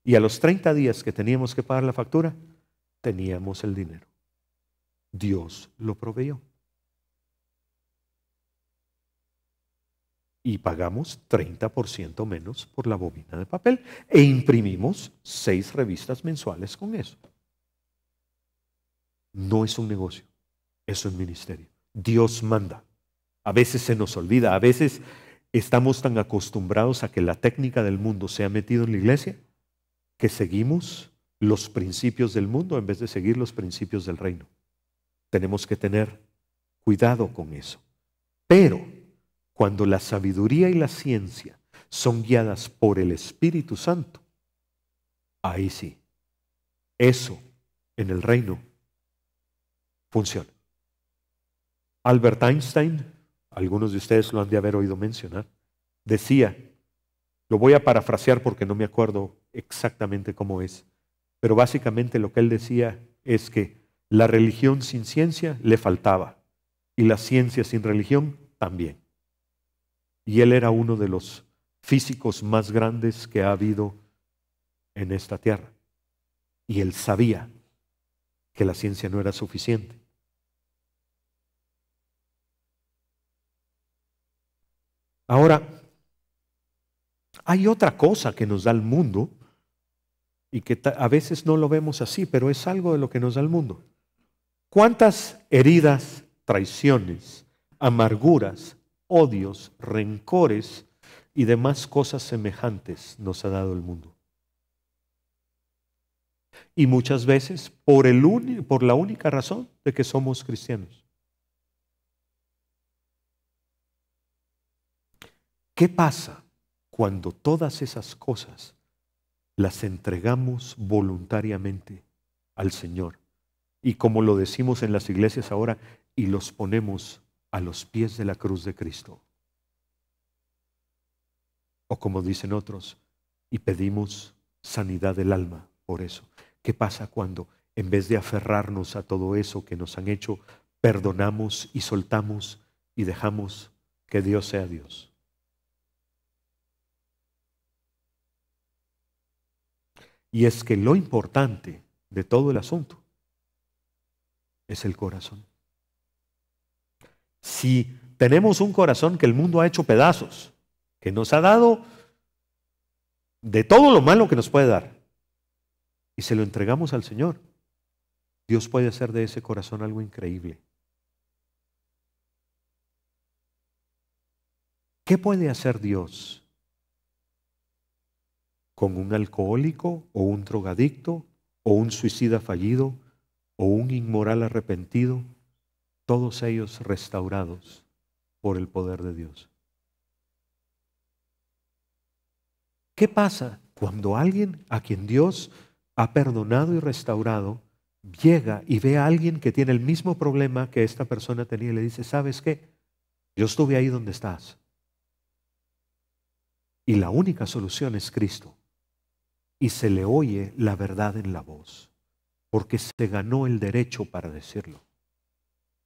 Y a los 30 días que teníamos que pagar la factura, teníamos el dinero. Dios lo proveyó. Y pagamos 30% menos por la bobina de papel e imprimimos 6 revistas mensuales con eso. No es un negocio, es un ministerio. Dios manda. A veces se nos olvida, a veces estamos tan acostumbrados a que la técnica del mundo se ha metido en la iglesia que seguimos los principios del mundo en vez de seguir los principios del reino. Tenemos que tener cuidado con eso. Pero cuando la sabiduría y la ciencia son guiadas por el Espíritu Santo, ahí sí, eso en el reino funciona. Albert Einstein, algunos de ustedes lo han de haber oído mencionar, decía, lo voy a parafrasear porque no me acuerdo exactamente cómo es, pero básicamente lo que él decía es que la religión sin ciencia le faltaba y la ciencia sin religión también. Y él era uno de los físicos más grandes que ha habido en esta tierra. Y él sabía que la ciencia no era suficiente. Ahora, hay otra cosa que nos da el mundo y que a veces no lo vemos así, pero es algo de lo que nos da el mundo. ¿Cuántas heridas, traiciones, amarguras, odios, rencores y demás cosas semejantes nos ha dado el mundo? Y muchas veces por la única razón de que somos cristianos. ¿Qué pasa cuando todas esas cosas las entregamos voluntariamente al Señor? Y como lo decimos en las iglesias ahora, y los ponemos a los pies de la cruz de Cristo. O como dicen otros, y pedimos sanidad del alma por eso. ¿Qué pasa cuando en vez de aferrarnos a todo eso que nos han hecho, perdonamos y soltamos y dejamos que Dios sea Dios? Y es que lo importante de todo el asunto es el corazón. Si tenemos un corazón que el mundo ha hecho pedazos, que nos ha dado de todo lo malo que nos puede dar, y se lo entregamos al Señor, Dios puede hacer de ese corazón algo increíble. ¿Qué puede hacer Dios con un alcohólico o un drogadicto o un suicida fallido o un inmoral arrepentido? Todos ellos restaurados por el poder de Dios. ¿Qué pasa cuando alguien a quien Dios ha perdonado y restaurado llega y ve a alguien que tiene el mismo problema que esta persona tenía y le dice, ¿sabes qué? Yo estuve ahí donde estás. Y la única solución es Cristo. Y se le oye la verdad en la voz, porque se ganó el derecho para decirlo.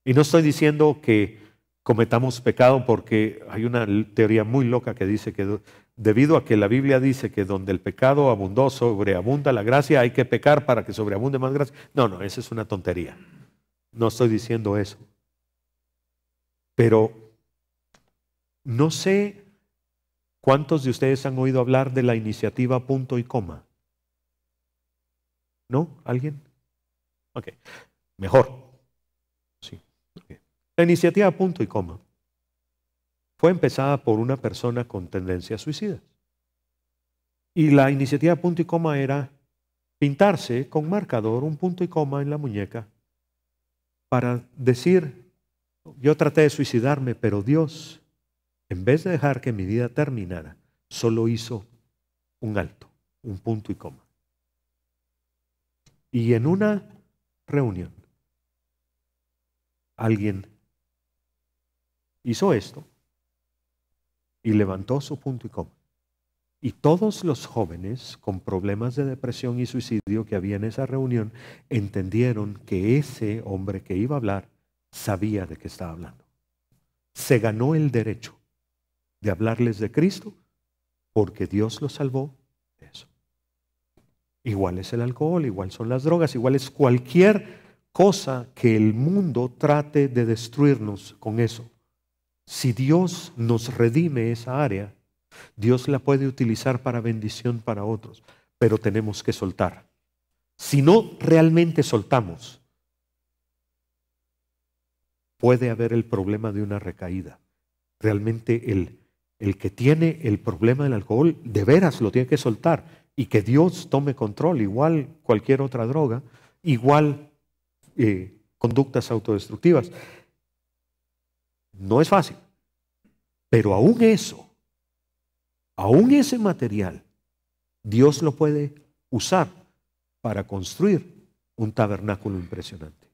Y no estoy diciendo que cometamos pecado, porque hay una teoría muy loca que dice que debido a que la Biblia dice que donde el pecado abundó, sobreabunda la gracia, hay que pecar para que sobreabunde más gracia. No, esa es una tontería. No estoy diciendo eso. Pero no sé ¿Cuántos de ustedes han oído hablar de la iniciativa punto y coma? ¿No? ¿Alguien? Ok, mejor. Sí. Okay. La iniciativa punto y coma fue empezada por una persona con tendencias suicidas. Y la iniciativa punto y coma era pintarse con marcador un punto y coma en la muñeca para decir, yo traté de suicidarme, pero Dios, en vez de dejar que mi vida terminara, solo hizo un alto, un punto y coma. Y en una reunión, alguien hizo esto y levantó su punto y coma. Y todos los jóvenes con problemas de depresión y suicidio que había en esa reunión entendieron que ese hombre que iba a hablar sabía de qué estaba hablando. Se ganó el derecho de hablarles de Cristo porque Dios lo salvó de eso. Igual es el alcohol, igual son las drogas, igual es cualquier cosa que el mundo trate de destruirnos con eso. Si Dios nos redime esa área, Dios la puede utilizar para bendición para otros, pero tenemos que soltar. Si no realmente soltamos, puede haber el problema de una recaída. Realmente el que tiene el problema del alcohol, de veras lo tiene que soltar y que Dios tome control, igual cualquier otra droga, igual conductas autodestructivas. No es fácil, pero aún eso, aún ese material, Dios lo puede usar para construir un tabernáculo impresionante.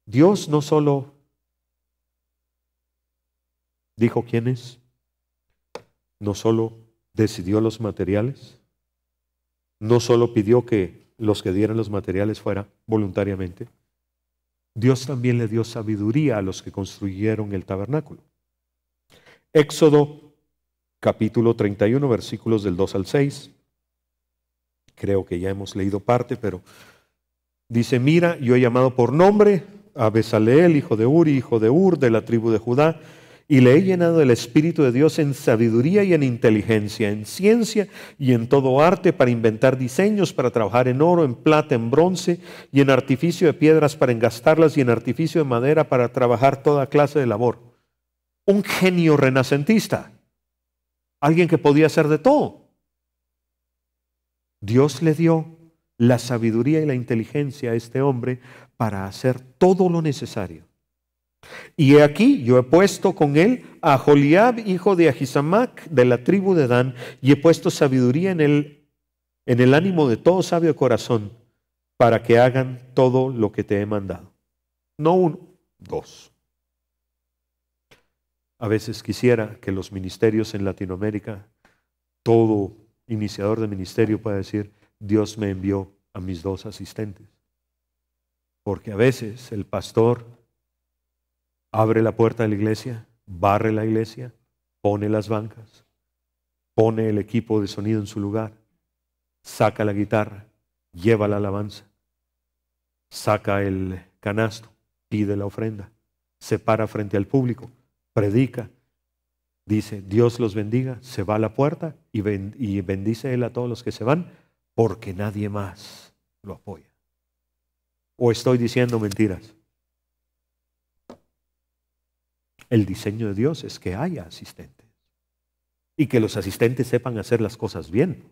Dios no solo dijo quién es, no solo decidió los materiales, no solo pidió que los que dieran los materiales fuera voluntariamente, Dios también le dio sabiduría a los que construyeron el tabernáculo. Éxodo capítulo 31, versículos del 2 al 6. Creo que ya hemos leído parte, pero dice, mira, yo he llamado por nombre a Bezaleel, hijo de Uri, hijo de Ur, de la tribu de Judá, y le he llenado del Espíritu de Dios en sabiduría y en inteligencia, en ciencia y en todo arte, para inventar diseños, para trabajar en oro, en plata, en bronce, y en artificio de piedras para engastarlas, y en artificio de madera para trabajar toda clase de labor. Un genio renacentista, alguien que podía hacer de todo. Dios le dio la sabiduría y la inteligencia a este hombre para hacer todo lo necesario. Y he aquí, yo he puesto con él a Joliab, hijo de Ahisamac, de la tribu de Dan, y he puesto sabiduría en el ánimo de todo sabio de corazón, para que hagan todo lo que te he mandado. No uno, dos. A veces quisiera que los ministerios en Latinoamérica, todo iniciador de ministerio pueda decir, Dios me envió a mis 2 asistentes. Porque a veces el pastor abre la puerta de la iglesia, barre la iglesia, pone las bancas, pone el equipo de sonido en su lugar, saca la guitarra, lleva la alabanza, saca el canasto, pide la ofrenda, se para frente al público, predica, dice Dios los bendiga, se va a la puerta y bendice él a todos los que se van porque nadie más lo apoya. ¿O estoy diciendo mentiras? El diseño de Dios es que haya asistentes y que los asistentes sepan hacer las cosas bien.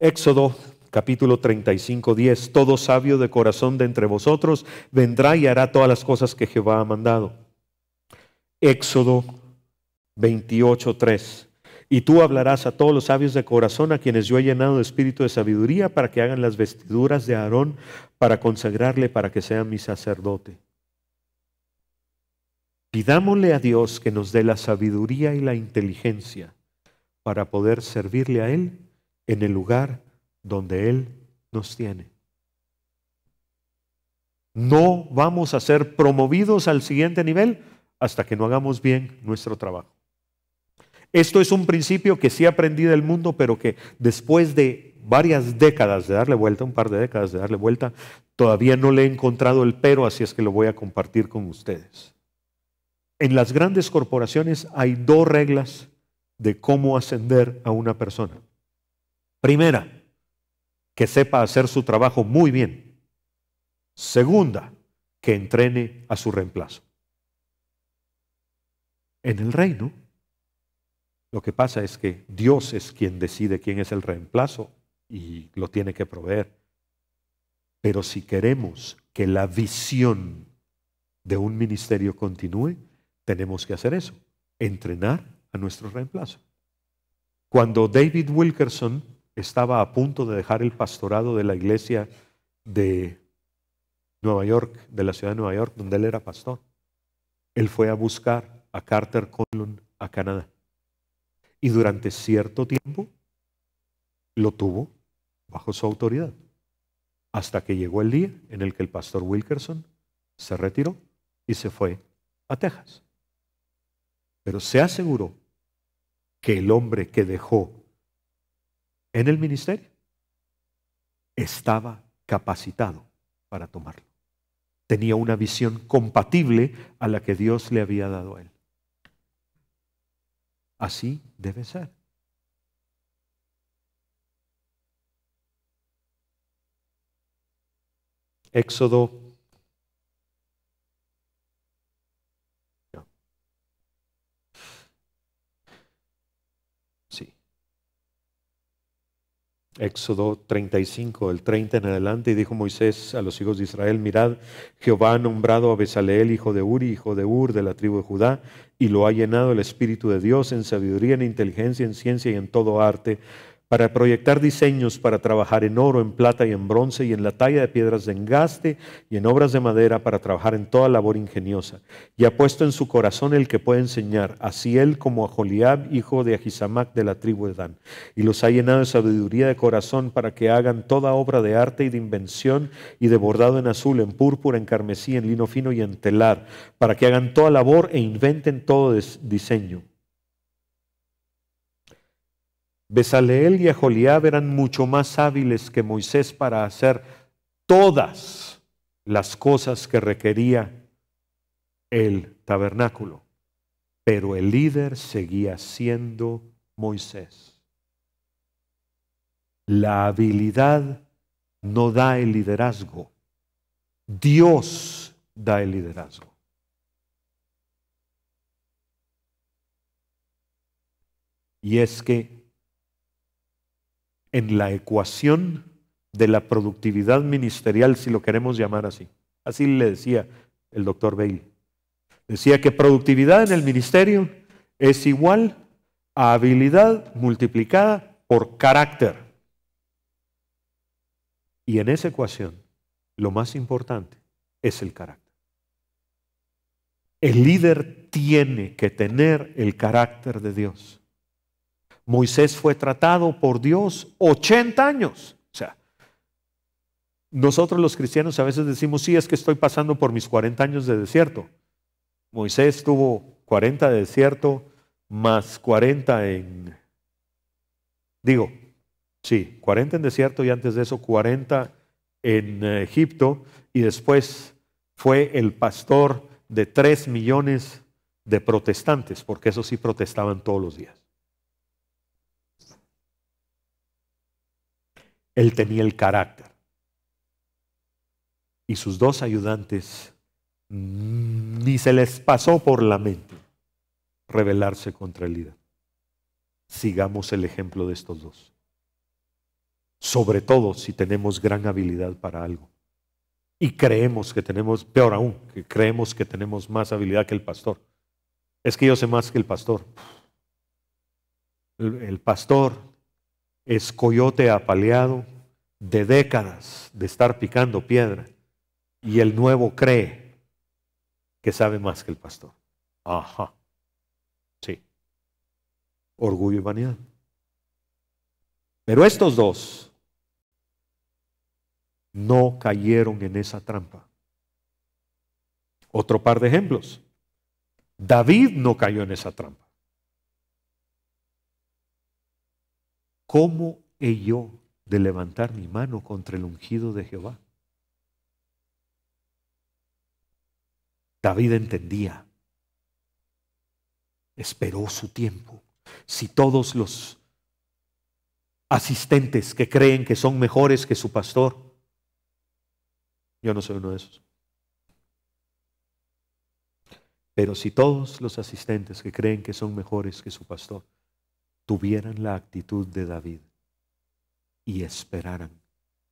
Éxodo capítulo 35, 10. Todo sabio de corazón de entre vosotros vendrá y hará todas las cosas que Jehová ha mandado. Éxodo 28, 3. Y tú hablarás a todos los sabios de corazón, a quienes yo he llenado de espíritu de sabiduría, para que hagan las vestiduras de Aarón, para consagrarle, para que sea mi sacerdote. Pidámosle a Dios que nos dé la sabiduría y la inteligencia para poder servirle a Él en el lugar donde Él nos tiene. No vamos a ser promovidos al siguiente nivel hasta que no hagamos bien nuestro trabajo. Esto es un principio que sí aprendí del mundo, pero que después de varias décadas de darle vuelta, un par de décadas de darle vuelta, todavía no le he encontrado el pero, así es que lo voy a compartir con ustedes. En las grandes corporaciones hay dos reglas de cómo ascender a una persona. Primera, que sepa hacer su trabajo muy bien. Segunda, que entrene a su reemplazo. En el reino, lo que pasa es que Dios es quien decide quién es el reemplazo y lo tiene que proveer. Pero si queremos que la visión de un ministerio continúe, tenemos que hacer eso, entrenar a nuestro reemplazo. Cuando David Wilkerson estaba a punto de dejar el pastorado de la iglesia de Nueva York, de la ciudad de Nueva York, donde él era pastor, él fue a buscar a Carter Conlon a Canadá. Y durante cierto tiempo lo tuvo bajo su autoridad, hasta que llegó el día en el que el pastor Wilkerson se retiró y se fue a Texas. Pero se aseguró que el hombre que dejó en el ministerio estaba capacitado para tomarlo. Tenía una visión compatible a la que Dios le había dado a él. Así debe ser. Éxodo. Sí. Éxodo 35, del 30 en adelante, y dijo Moisés a los hijos de Israel: mirad, Jehová ha nombrado a Bezaleel, hijo de Uri, hijo de Ur, de la tribu de Judá, y lo ha llenado el Espíritu de Dios en sabiduría, en inteligencia, en ciencia y en todo arte, para proyectar diseños, para trabajar en oro, en plata y en bronce, y en la talla de piedras de engaste, y en obras de madera, para trabajar en toda labor ingeniosa. Y ha puesto en su corazón el que puede enseñar, así él como a Joliab, hijo de Ahisamac, de la tribu de Dan. Y los ha llenado de sabiduría de corazón, para que hagan toda obra de arte y de invención, y de bordado en azul, en púrpura, en carmesí, en lino fino y en telar, para que hagan toda labor e inventen todo diseño. Bezaleel y Aholiab eran mucho más hábiles que Moisés para hacer todas las cosas que requería el tabernáculo, pero el líder seguía siendo Moisés. La habilidad no da el liderazgo, Dios da el liderazgo. Y es que en la ecuación de la productividad ministerial, si lo queremos llamar así, así le decía el doctor Bailey, decía que productividad en el ministerio es igual a habilidad multiplicada por carácter. Y en esa ecuación, lo más importante es el carácter. El líder tiene que tener el carácter de Dios. Moisés fue tratado por Dios 80 años. O sea, nosotros los cristianos a veces decimos, sí, es que estoy pasando por mis 40 años de desierto. Moisés tuvo 40 de desierto más 40 40 en desierto, y antes de eso 40 en Egipto, y después fue el pastor de 3 millones de protestantes, porque esos sí protestaban todos los días. Él tenía el carácter. Y sus dos ayudantes ni se les pasó por la mente rebelarse contra el líder. Sigamos el ejemplo de estos dos. Sobre todo si tenemos gran habilidad para algo. Y creemos que tenemos, peor aún, que creemos que tenemos más habilidad que el pastor. Es que yo sé más que el pastor. El pastor es coyote apaleado de décadas de estar picando piedra, y el nuevo cree que sabe más que el pastor. Ajá. Sí. Orgullo y vanidad. Pero estos dos no cayeron en esa trampa. Otro par de ejemplos. David no cayó en esa trampa. ¿Cómo de levantar mi mano contra el ungido de Jehová. David entendía, esperó su tiempo. Si todos los asistentes que creen que son mejores que su pastor, yo no soy uno de esos. Pero si todos los asistentes que creen que son mejores que su pastor tuvieran la actitud de David y esperaran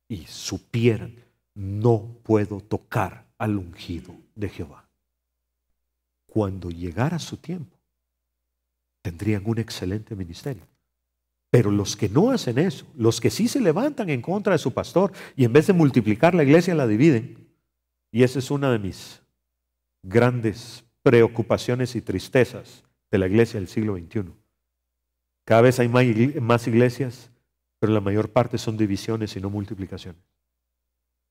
y supieran, no puedo tocar al ungido de Jehová, cuando llegara su tiempo, tendrían un excelente ministerio. Pero los que no hacen eso, los que sí se levantan en contra de su pastor y en vez de multiplicar la iglesia la dividen, y esa es una de mis grandes preocupaciones y tristezas de la iglesia del siglo XXI. Cada vez hay más iglesias, pero la mayor parte son divisiones y no multiplicaciones.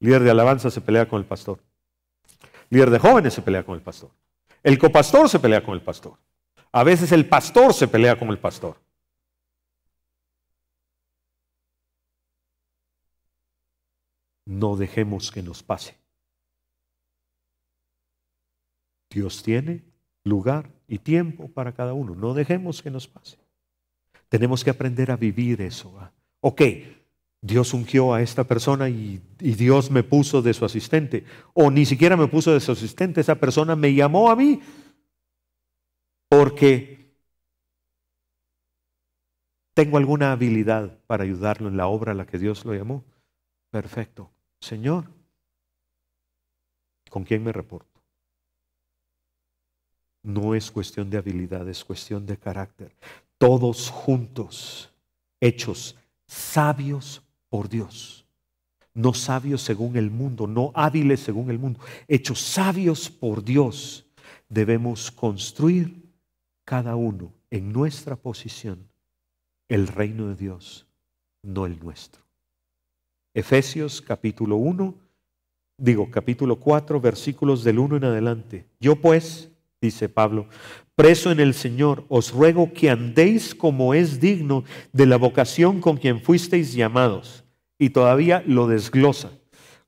Líder de alabanza se pelea con el pastor. Líder de jóvenes se pelea con el pastor. El copastor se pelea con el pastor. A veces el pastor se pelea con el pastor. No dejemos que nos pase. Dios tiene lugar y tiempo para cada uno. No dejemos que nos pase. Tenemos que aprender a vivir eso. Ok, Dios ungió a esta persona y Dios me puso de su asistente. O ni siquiera me puso de su asistente. Esa persona me llamó a mí porque tengo alguna habilidad para ayudarlo en la obra a la que Dios lo llamó. Perfecto. Señor, ¿con quién me reporto? No es cuestión de habilidad, es cuestión de carácter. Todos juntos, hechos sabios por Dios. No sabios según el mundo, no hábiles según el mundo. Hechos sabios por Dios. Debemos construir cada uno en nuestra posición el reino de Dios, no el nuestro. Efesios capítulo 4, versículos del 1 en adelante. Yo pues, dice Pablo, preso en el Señor, os ruego que andéis como es digno de la vocación con quien fuisteis llamados. Y todavía lo desglosa.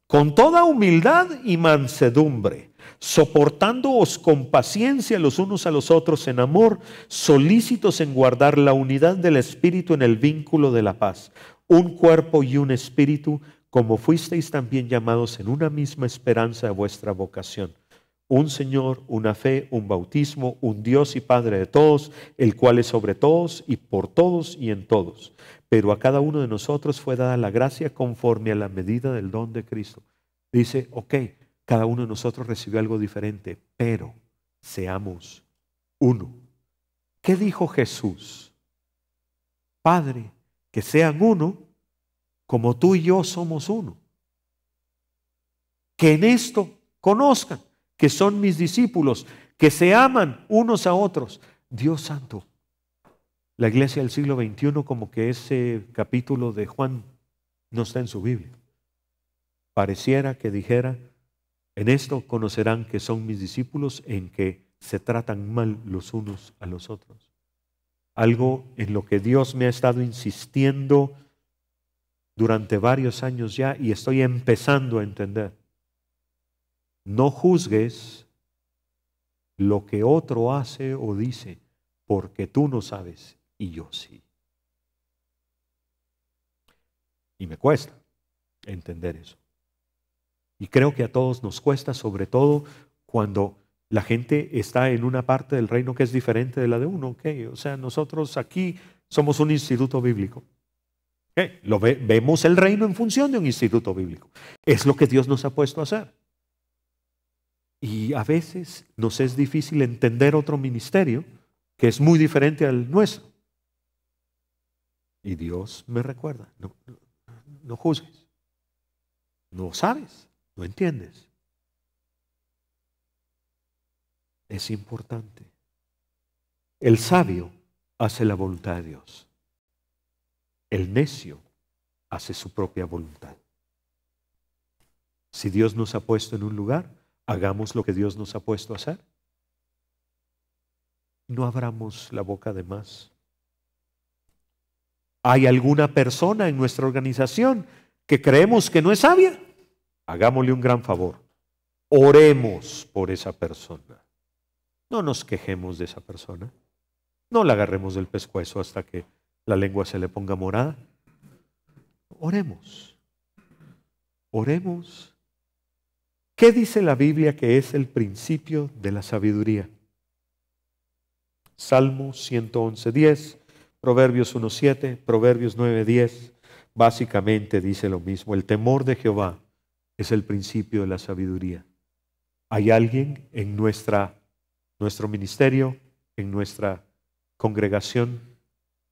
Con toda humildad y mansedumbre, soportándoos con paciencia los unos a los otros en amor, solícitos en guardar la unidad del Espíritu en el vínculo de la paz. Un cuerpo y un espíritu, como fuisteis también llamados en una misma esperanza de vuestra vocación. Un Señor, una fe, un bautismo, un Dios y Padre de todos, el cual es sobre todos y por todos y en todos. Pero a cada uno de nosotros fue dada la gracia conforme a la medida del don de Cristo. Dice, ok, cada uno de nosotros recibió algo diferente, pero seamos uno. ¿Qué dijo Jesús? Padre, que sean uno, como tú y yo somos uno. Que en esto conozcan que son mis discípulos, que se aman unos a otros. Dios santo, la iglesia del siglo XXI como que ese capítulo de Juan no está en su Biblia. Pareciera que dijera, en esto conocerán que son mis discípulos, en que se tratan mal los unos a los otros. Algo en lo que Dios me ha estado insistiendo durante varios años ya y estoy empezando a entender. No juzgues lo que otro hace o dice, porque tú no sabes y yo sí. Y me cuesta entender eso. Y creo que a todos nos cuesta, sobre todo cuando la gente está en una parte del reino que es diferente de la de uno. ¿Okay? O sea, nosotros aquí somos un instituto bíblico. ¿Okay? Vemos el reino en función de un instituto bíblico. Es lo que Dios nos ha puesto a hacer. Y a veces nos es difícil entender otro ministerio que es muy diferente al nuestro. Y Dios me recuerda, no juzgues. No sabes, no entiendes. Es importante. El sabio hace la voluntad de Dios. El necio hace su propia voluntad. Si Dios nos ha puesto en un lugar, hagamos lo que Dios nos ha puesto a hacer. No abramos la boca de más. ¿Hay alguna persona en nuestra organización que creemos que no es sabia? Hagámosle un gran favor. Oremos por esa persona. No nos quejemos de esa persona. No la agarremos del pescuezo hasta que la lengua se le ponga morada. Oremos. Oremos. ¿Qué dice la Biblia que es el principio de la sabiduría? Salmo 111:10, Proverbios 1:7, Proverbios 9:10, básicamente dice lo mismo. El temor de Jehová es el principio de la sabiduría. ¿Hay alguien en nuestro ministerio, en nuestra congregación,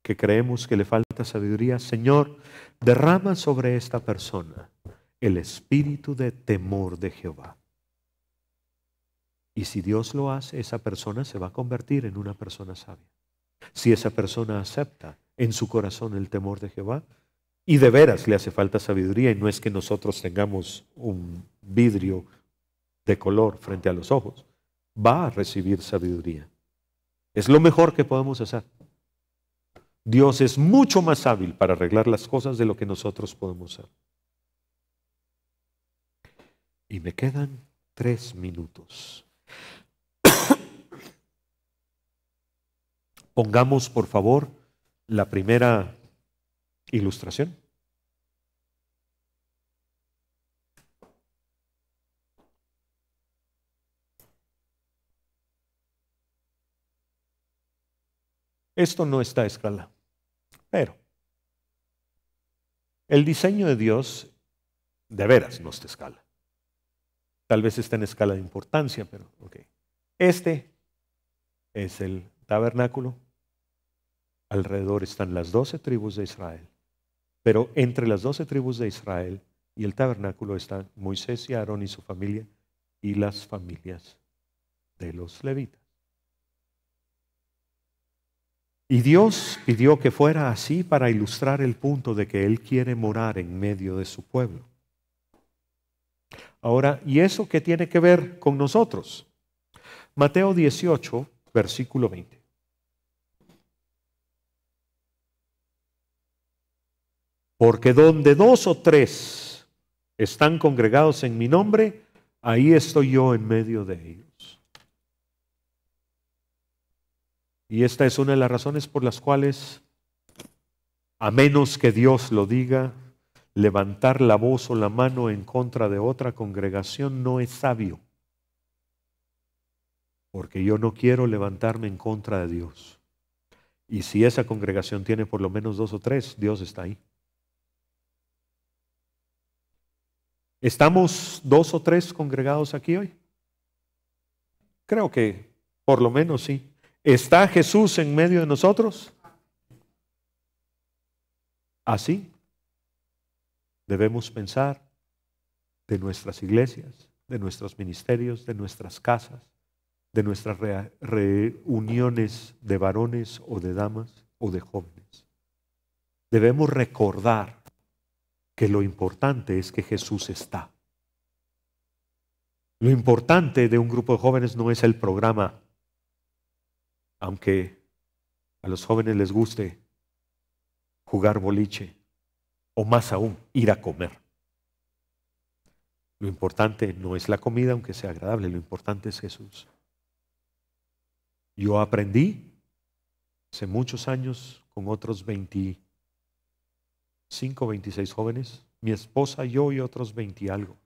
que creemos que le falta sabiduría? Señor, derrama sobre esta persona el espíritu de temor de Jehová. Y si Dios lo hace, esa persona se va a convertir en una persona sabia. Si esa persona acepta en su corazón el temor de Jehová, y de veras le hace falta sabiduría, y no es que nosotros tengamos un vidrio de color frente a los ojos, va a recibir sabiduría. Es lo mejor que podemos hacer. Dios es mucho más hábil para arreglar las cosas de lo que nosotros podemos hacer. Y me quedan 3 minutos. Pongamos, por favor, la primera ilustración. Esto no está a escala, pero el diseño de Dios de veras no está a escala. Tal vez está en escala de importancia, pero ok. Este es el tabernáculo. Alrededor están las 12 tribus de Israel. Pero entre las 12 tribus de Israel y el tabernáculo están Moisés y Aarón y su familia y las familias de los levitas. Y Dios pidió que fuera así para ilustrar el punto de que Él quiere morar en medio de su pueblo. Ahora, ¿y eso qué tiene que ver con nosotros? Mateo 18, versículo 20. Porque donde 2 o 3 están congregados en mi nombre, ahí estoy yo en medio de ellos. Y esta es una de las razones por las cuales, a menos que Dios lo diga, levantar la voz o la mano en contra de otra congregación no es sabio. Porque yo no quiero levantarme en contra de Dios. Y si esa congregación tiene por lo menos 2 o 3, Dios está ahí. ¿Estamos 2 o 3 congregados aquí hoy? Creo que por lo menos sí. ¿Está Jesús en medio de nosotros? Así debemos pensar de nuestras iglesias, de nuestros ministerios, de nuestras casas, de nuestras reuniones de varones o de damas o de jóvenes. Debemos recordar que lo importante es que Jesús está. Lo importante de un grupo de jóvenes no es el programa, aunque a los jóvenes les guste jugar boliche o más aún ir a comer. Lo importante no es la comida, aunque sea agradable, lo importante es Jesús. Yo aprendí hace muchos años con otros 25, 26 jóvenes, mi esposa, yo y otros 20 y algo.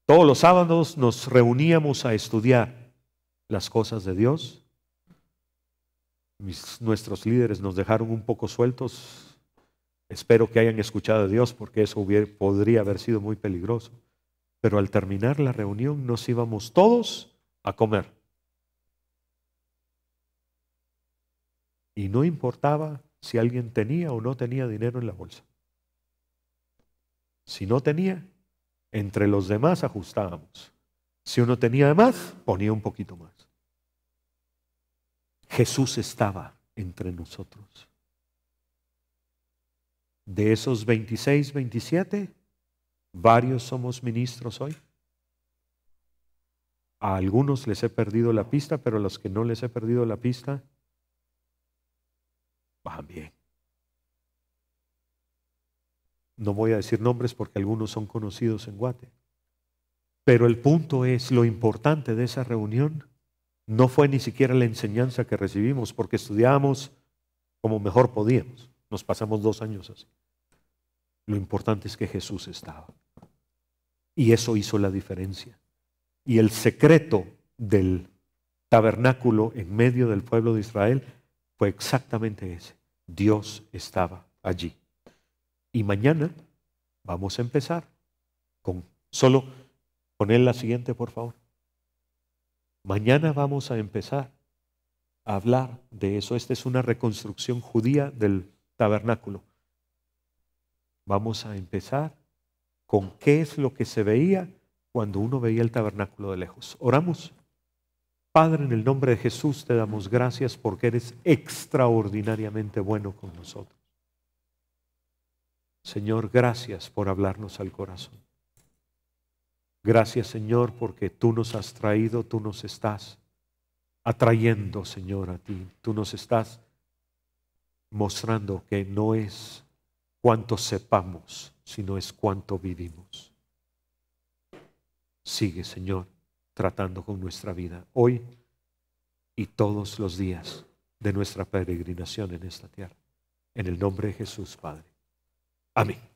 Todos los sábados nos reuníamos a estudiar las cosas de Dios. Nuestros líderes nos dejaron un poco sueltos. Espero que hayan escuchado de Dios, porque eso podría haber sido muy peligroso. Pero al terminar la reunión nos íbamos todos a comer. Y no importaba si alguien tenía o no tenía dinero en la bolsa. Si no tenía, entre los demás ajustábamos. Si uno tenía de más, ponía un poquito más. Jesús estaba entre nosotros. De esos 26, 27, varios somos ministros hoy. A algunos les he perdido la pista, pero a los que no les he perdido la pista, van bien. No voy a decir nombres porque algunos son conocidos en Guate. Pero el punto es, lo importante de esa reunión no fue ni siquiera la enseñanza que recibimos, porque estudiábamos como mejor podíamos. Nos pasamos 2 años así. Lo importante es que Jesús estaba. Y eso hizo la diferencia. Y el secreto del tabernáculo en medio del pueblo de Israel fue exactamente ese. Dios estaba allí. Y mañana vamos a empezar con, solo poner la siguiente, por favor. Mañana vamos a empezar a hablar de eso. Esta es una reconstrucción judía del tabernáculo. Vamos a empezar con qué es lo que se veía cuando uno veía el tabernáculo de lejos. Oramos. Padre, en el nombre de Jesús te damos gracias porque eres extraordinariamente bueno con nosotros. Señor, gracias por hablarnos al corazón. Gracias, Señor, porque tú nos has traído, tú nos estás atrayendo, Señor, a ti. Tú nos estás mostrando que no es cuánto sepamos, sino es cuánto vivimos. Sigue, Señor, tratando con nuestra vida hoy y todos los días de nuestra peregrinación en esta tierra. En el nombre de Jesús, Padre. Amén.